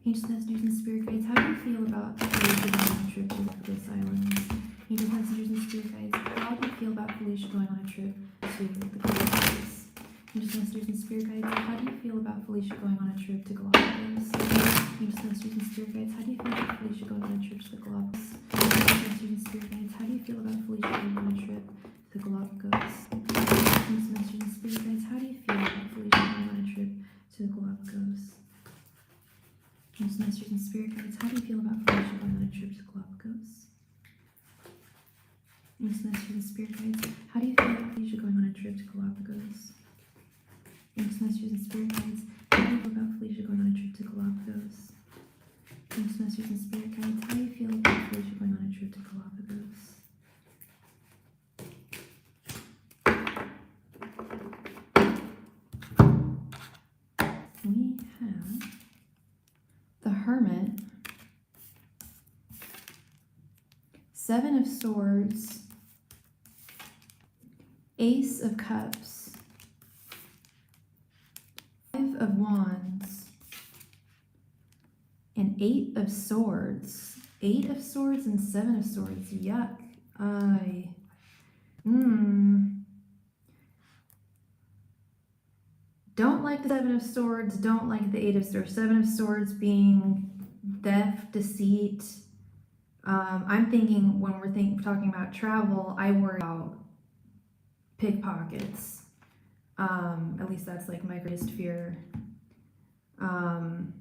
Ancient messengers and spirit guides, how do you feel about Felicia going on a trip to the Galapagos Islands? Ancient messengers and spirit guides, how do you feel about Felicia going on a trip to the Galapagos? Ancient messengers and spirit guides, how do you feel about Felicia going on a trip to Galapagos? Ancient messengers and spirit guides, how do you feel about Felicia going on a trip to the Galapagos? Ancient messengers and spirit guides, how do you feel about Felicia going on a trip to the Galapagos? Ancient messengers and spirit guides, how do you feel about Felicia going on a trip to the Galapagos? Ancient messengers and spirit guides, how do you feel about Felicia going on a trip to Galapagos? Ancient messengers and spirit guides, how do you feel about Felicia going on a trip to Galapagos? Ancient messengers and spirit guides, how do you feel about Felicia going on a trip to Galapagos? Ancient messengers and spirit guides, how do you feel about Felicia going on a trip to Galapagos? We have the Hermit, Seven of Swords, Ace of Cups, Five of Wands, and Eight of Swords. 8 of Swords and 7 of Swords. Yuck. the Seven of Swords, don't like the Eight of Swords. Seven of Swords being theft, deceit. I'm thinking when we're talking about travel, I worry about pickpockets. At least that's like my greatest fear. The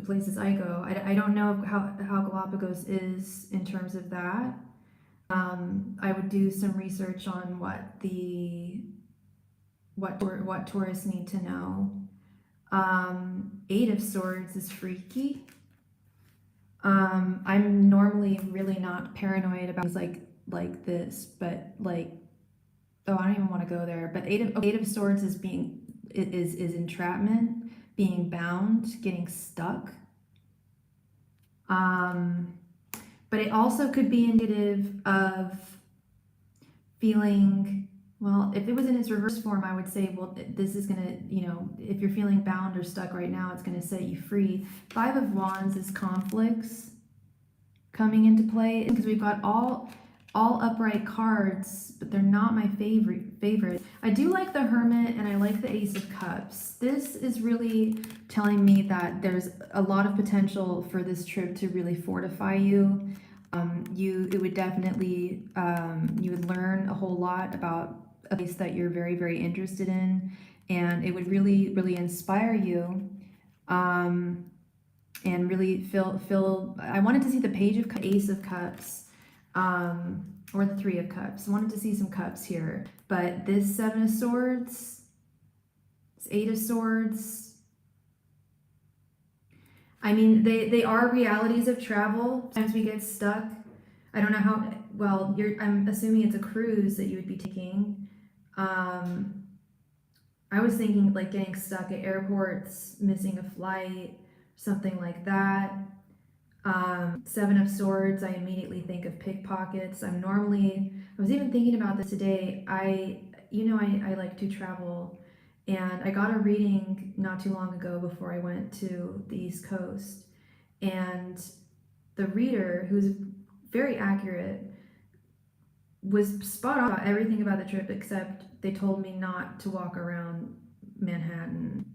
places I go, I don't know how Galapagos is in terms of that. I would do some research on what tourists need to know. Eight of Swords is freaky. I'm normally really not paranoid about things like this, but like, oh, I don't even want to go there. But Eight of Swords is entrapment, being bound, getting stuck. But it also could be indicative of feeling, well, if it was in its reverse form, I would say, well, this is gonna, if you're feeling bound or stuck right now, it's gonna set you free. Five of Wands is conflicts coming into play, because we've got all upright cards, but they're not my favorite. I do like the Hermit and I like the Ace of Cups. This is really telling me that there's a lot of potential for this trip to really fortify you. It would definitely, you would learn a whole lot about a place that you're very, very interested in, and it would really, really inspire you. And really feel. I wanted to see the Page of Ace of Cups, or the Three of Cups. I wanted to see some cups here, but this Seven of Swords, this Eight of Swords. I mean, they are realities of travel. Sometimes we get stuck. I don't know how well I'm assuming it's a cruise that you would be taking. I was thinking like getting stuck at airports, missing a flight, something like that. Seven of Swords, I immediately think of pickpockets. I was even thinking about this today. I like to travel, and I got a reading not too long ago before I went to the East Coast, and the reader, who's very accurate, was spot on about everything about the trip, except they told me not to walk around Manhattan.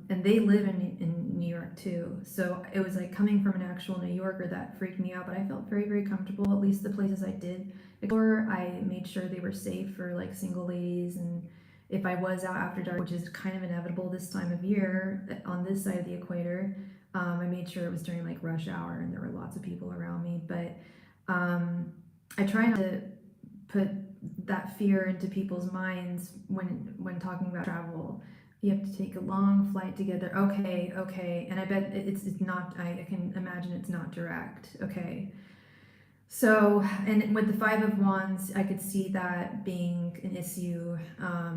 And they live in New York too, so it was like coming from an actual New Yorker that freaked me out, but I felt very, very comfortable. At least the places I did explore, I made sure they were safe for like single ladies, and if I was out after dark, which is kind of inevitable this time of year on this side of the equator, I made sure it was during like rush hour and there were lots of people around me. But I try not to put that fear into people's minds when talking about travel. You have to take a long flight to get there. Okay. And I bet it's not, I can imagine it's not direct. Okay. So, and with the Five of Wands, I could see that being an issue,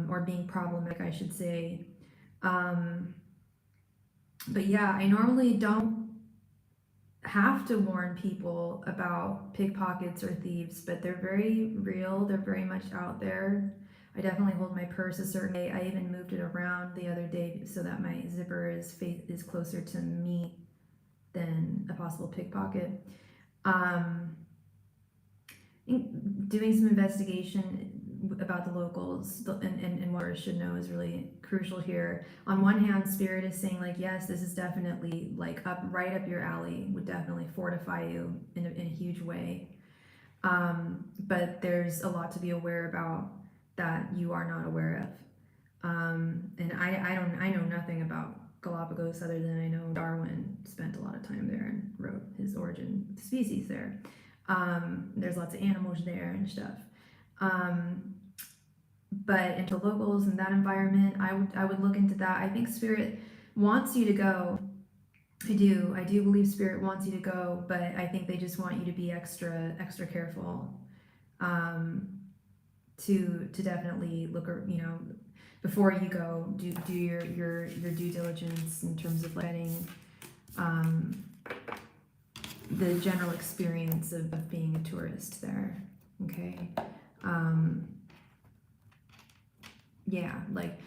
or being problematic, I should say. But yeah, I normally don't have to warn people about pickpockets or thieves, but they're very real. They're very much out there. I definitely hold my purse a certain way. I even moved it around the other day so that my zipper is closer to me than a possible pickpocket. Doing some investigation about the locals and what I should know is really crucial here. On one hand, Spirit is saying like, yes, this is definitely like right up your alley, would definitely fortify you in a huge way. But there's a lot to be aware about that you are not aware of. And I know nothing about Galapagos other than I know Darwin spent a lot of time there and wrote his origin of the species there. There's lots of animals there and stuff. But into locals and that environment, I would look into that. I think Spirit wants you to go. I do believe Spirit wants you to go, but I think they just want you to be extra careful. To definitely look, before you go, do your due diligence in terms of letting the general experience of being a tourist there. Okay. Yeah, like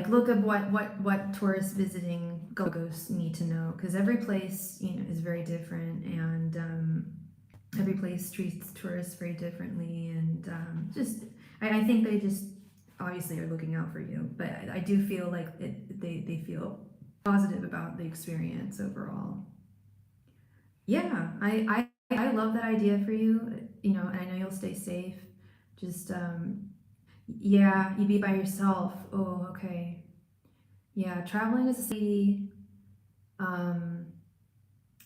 look at what tourists visiting Galapagos need to know, because every place is very different, and every place treats tourists very differently, and I think they just obviously are looking out for you, but I do feel like they feel positive about the experience overall. Yeah, I love that idea for you. You know, and I know you'll stay safe. Just yeah, you be by yourself. Oh, okay. Yeah, traveling as a city, um,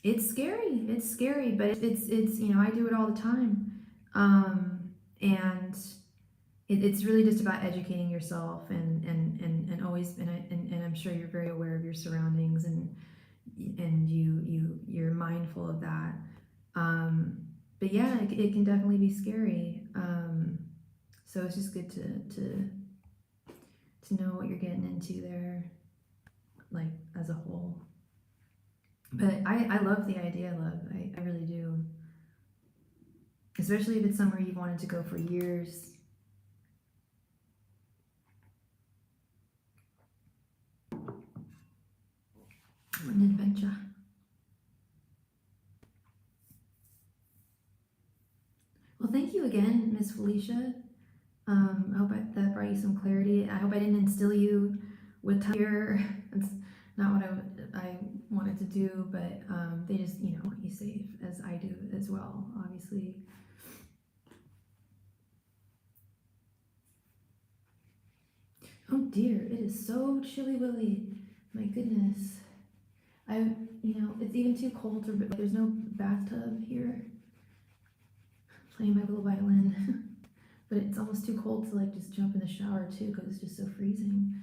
it's scary. It's scary, but it's you know, I do it all the time. And it's really just about educating yourself and always and I'm sure you're very aware of your surroundings and you're mindful of that. Um, but yeah, it can definitely be scary. So it's just good to know what you're getting into there, like as a whole. But I love the idea, love. I really do. Especially if it's somewhere you've wanted to go for years. What an adventure. Well, thank you again, Miss Felicia. I hope that brought you some clarity. I hope I didn't instill you with fear. That's not what I wanted to do, but they just, you know, want you safe, as I do as well, obviously. Oh dear, it is so chilly willy. My goodness. You know, it's even too cold to, like, there's no bathtub here. Playing my little violin. But it's almost too cold to, like, just jump in the shower too, because it's just so freezing.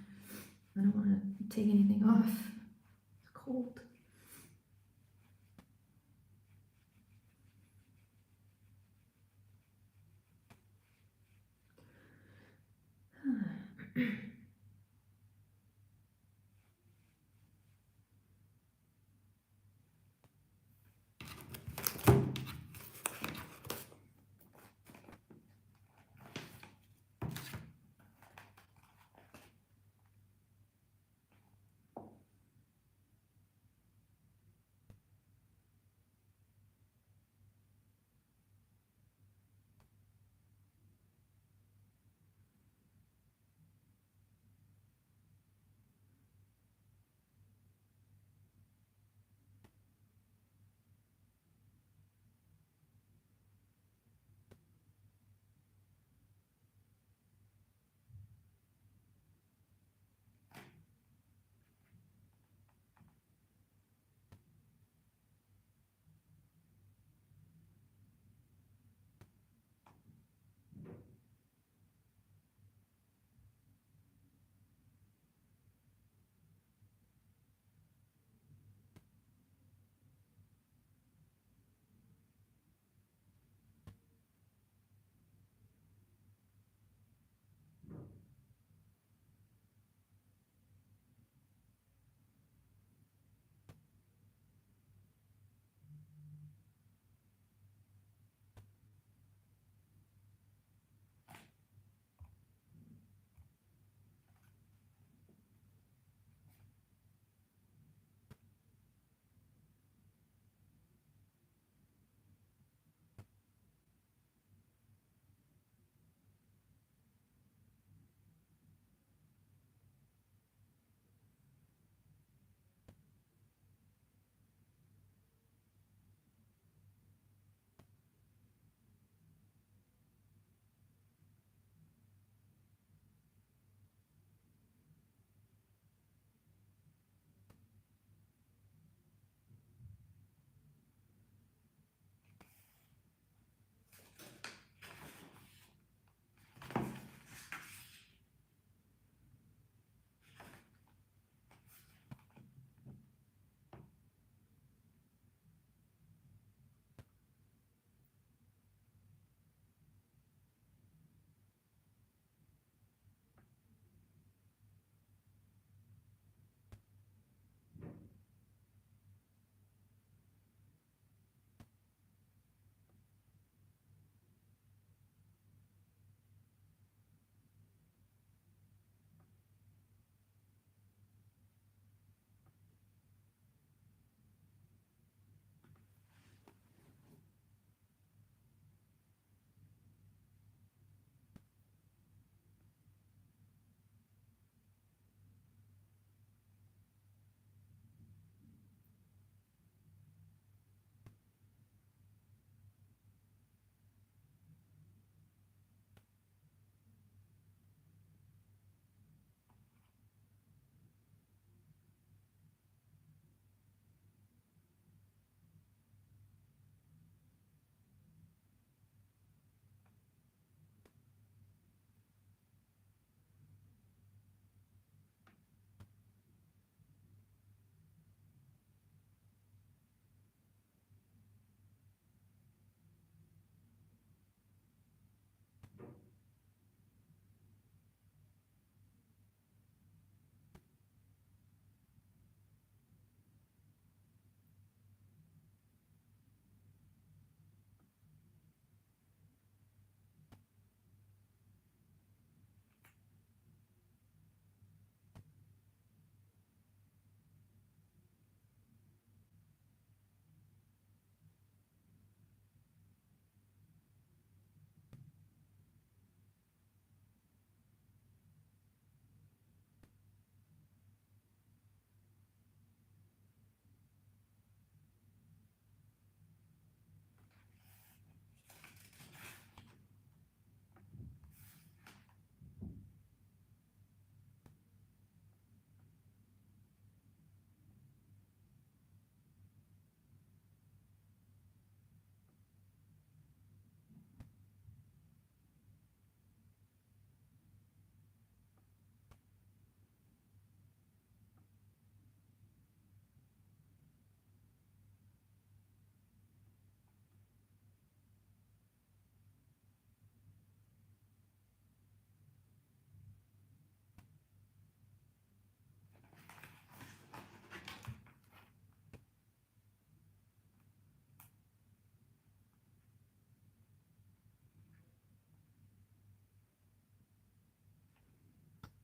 I don't want to take anything off. It's cold.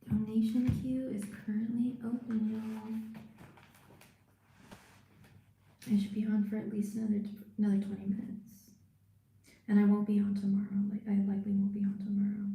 Donation queue is currently open, y'all. I should be on for at least another 20 minutes. And I won't be on tomorrow. Like, I likely won't be on tomorrow.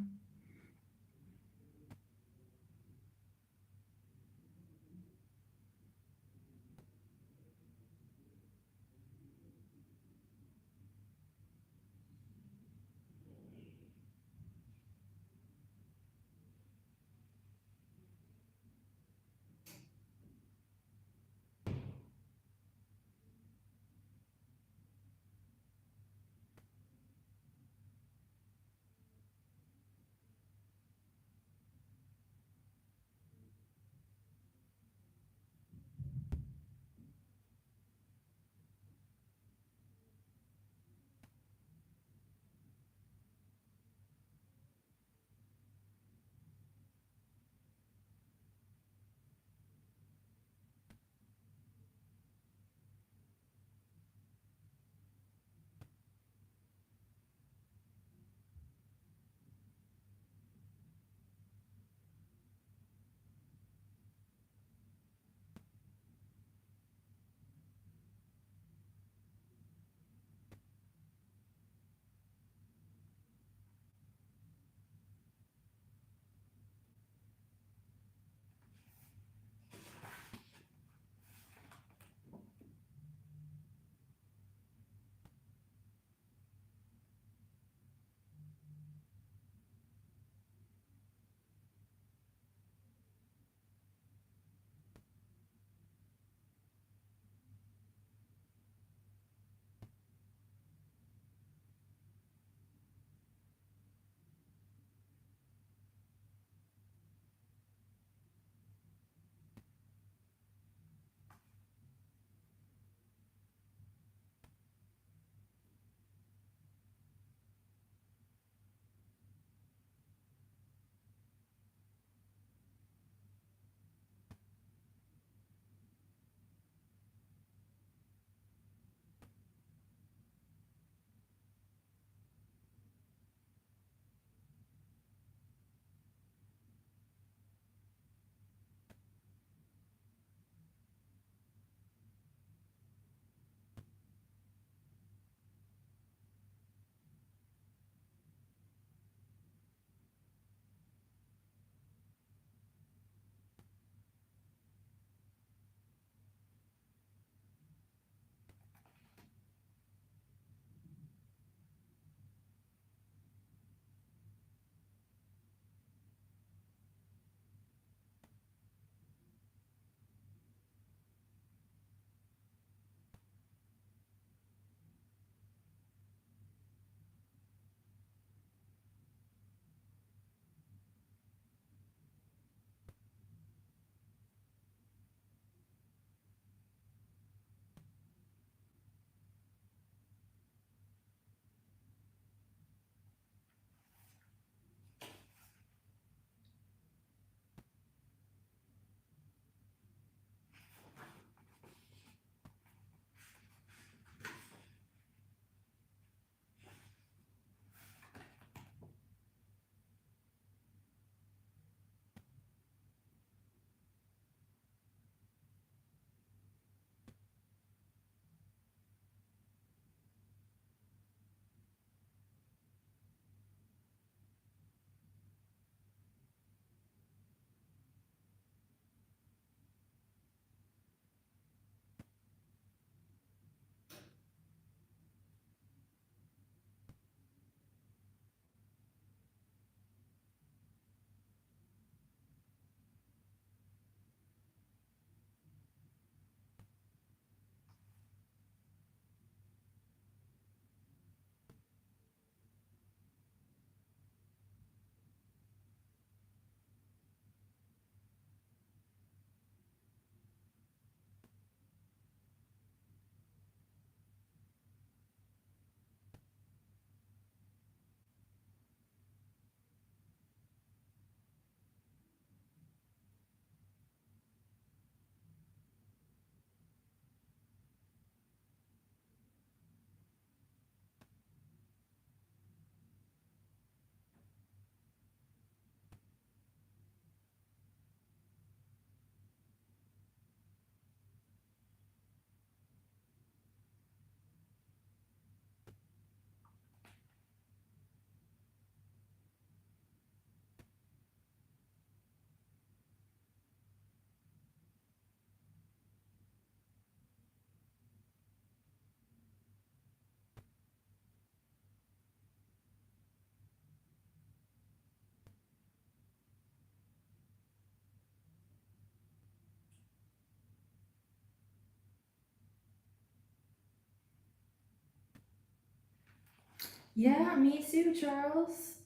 Yeah, me too, Charles.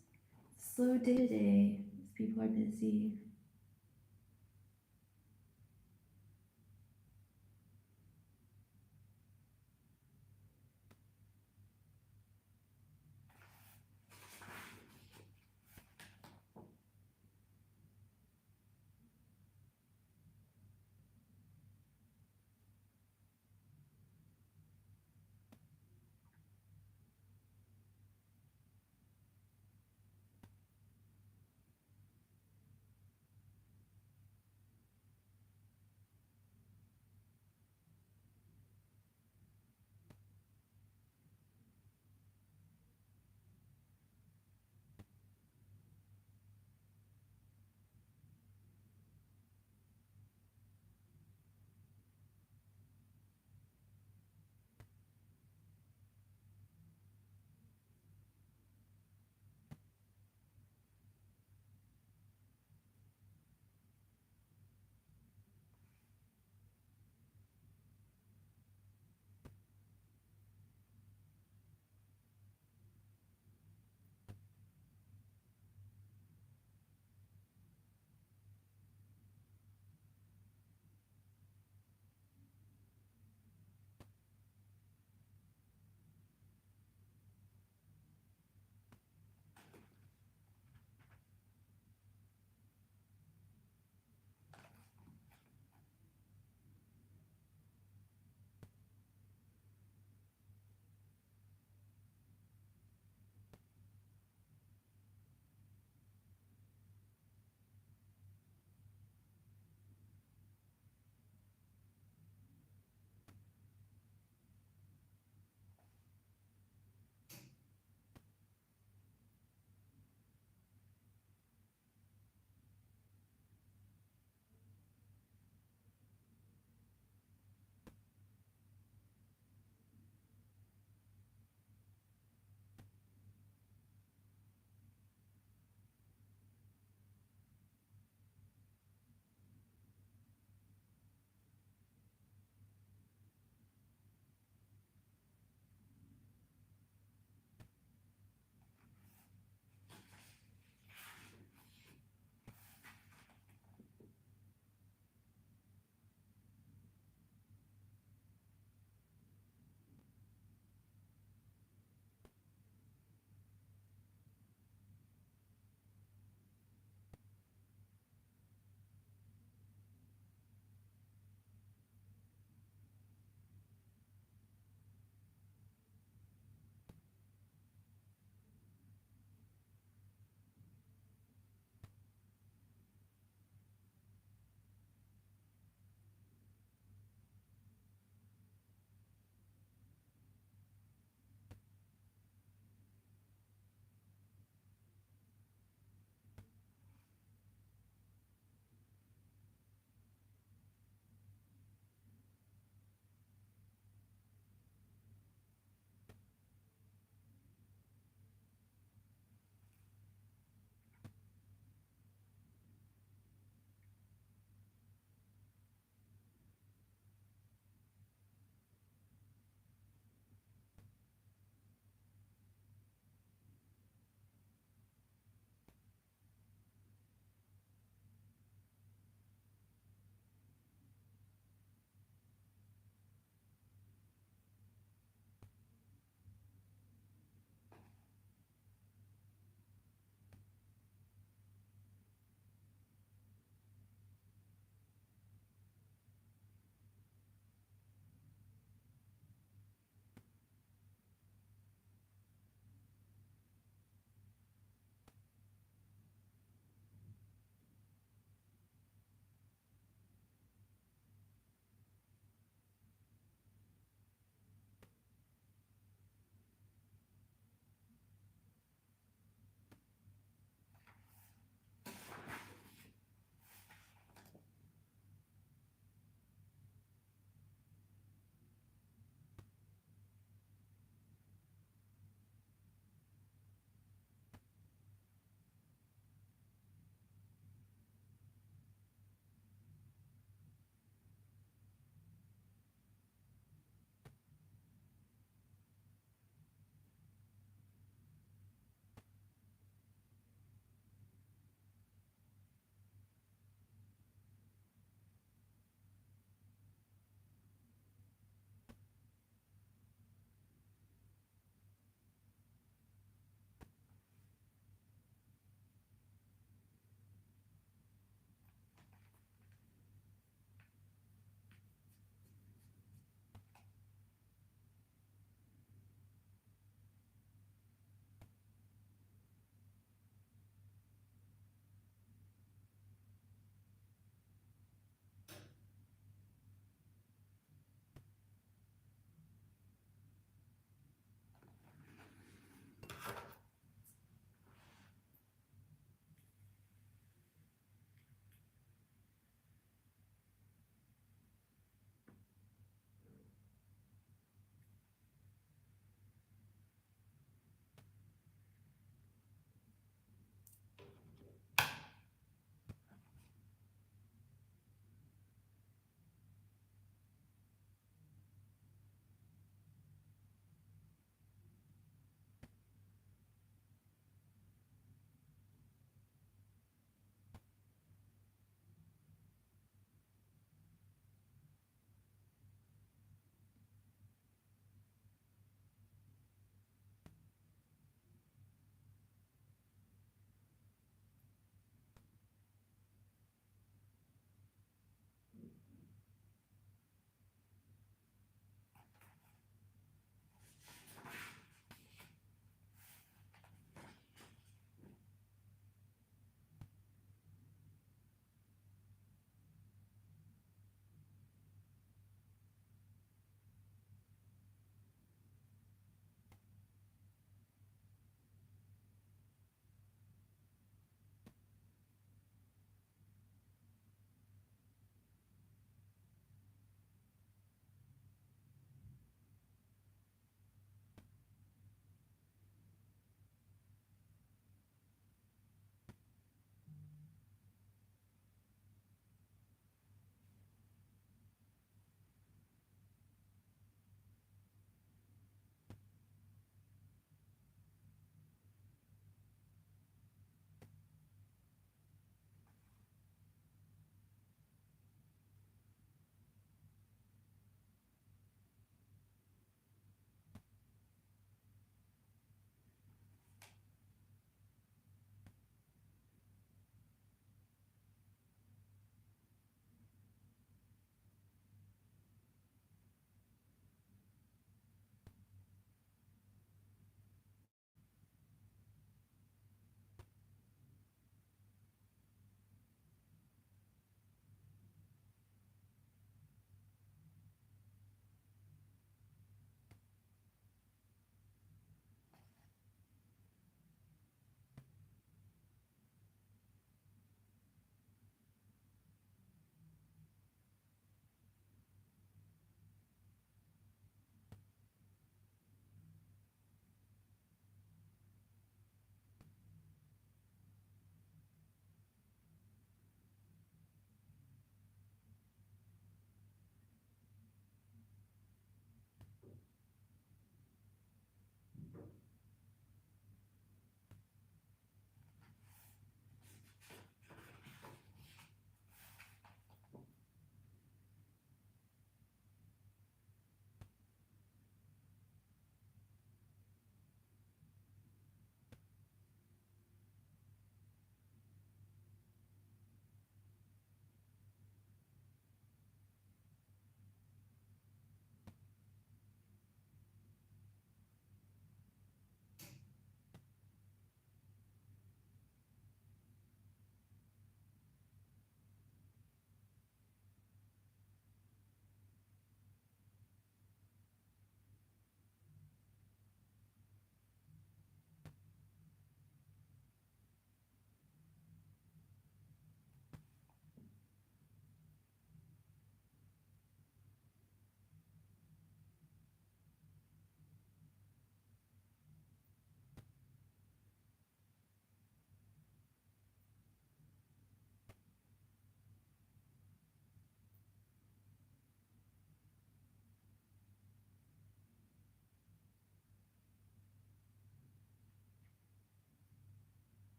Slow day today. People are busy.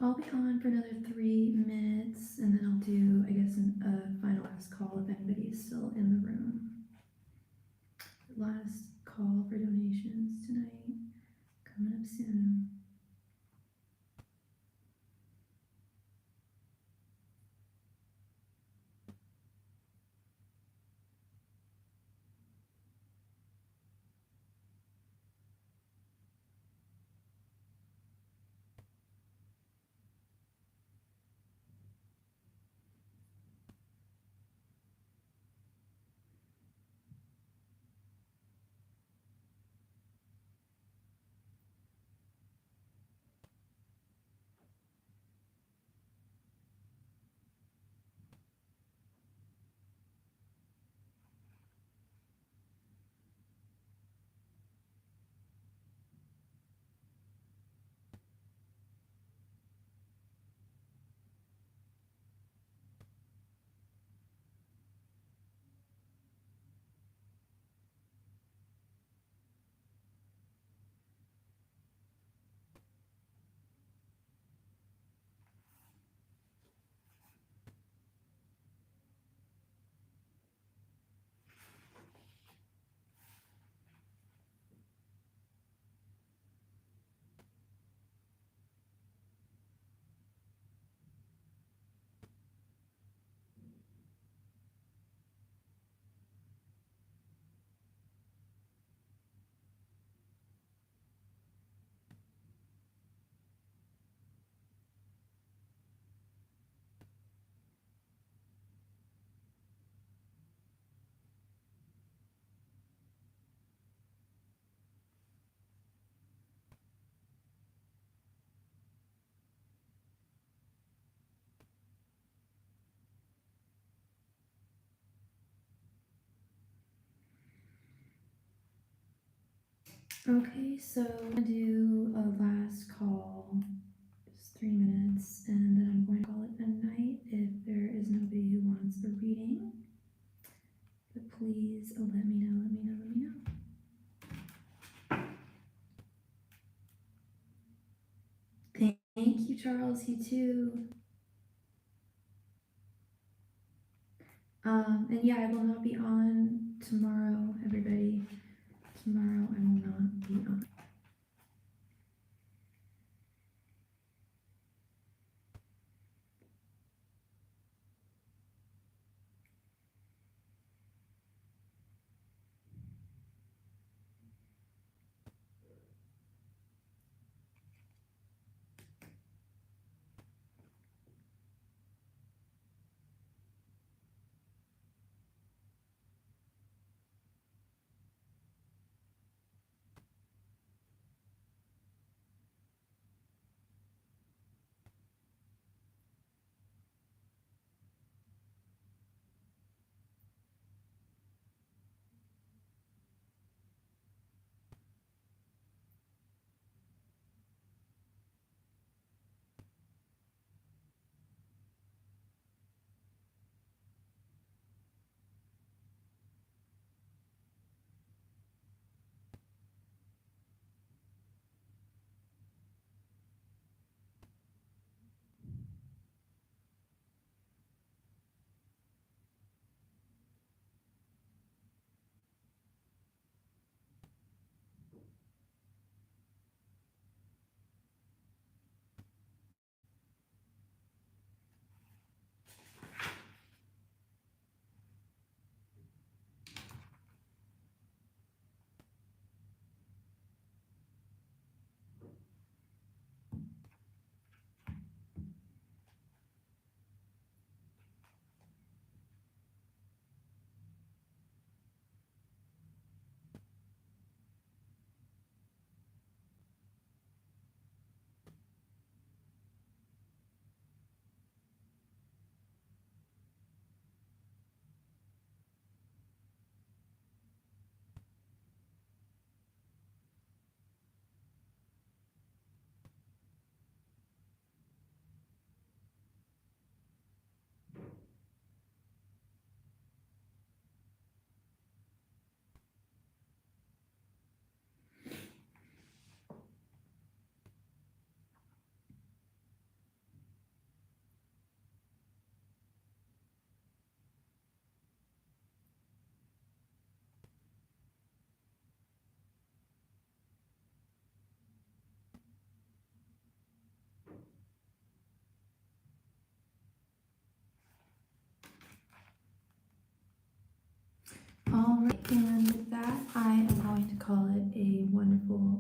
I'll be on for another 3 minutes, and then I'll do, I guess, a final last call if anybody's still in the room. Last call for donations tonight, coming up soon. Okay, so I'm gonna do a last call, just 3 minutes, and then I'm going to call it a night if there is nobody who wants a reading. But please let me know, let me know, let me know. Thank you, Charles, you too. And yeah, I will not be on tomorrow, everybody. Tomorrow I will not be on.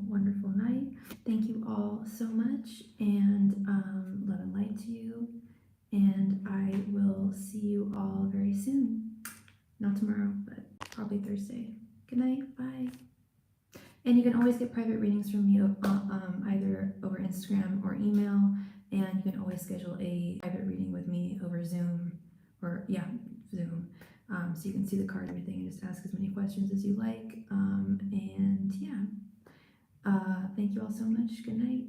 wonderful night. Thank you all so much, and love and light to you. And I will see you all very soon. Not tomorrow, but probably Thursday. Good night. Bye. And you can always get private readings from me either over Instagram or email. And you can always schedule a private reading with me over Zoom Zoom. So you can see the card and everything and just ask as many questions as you like. And yeah, thank you all so much. Good night.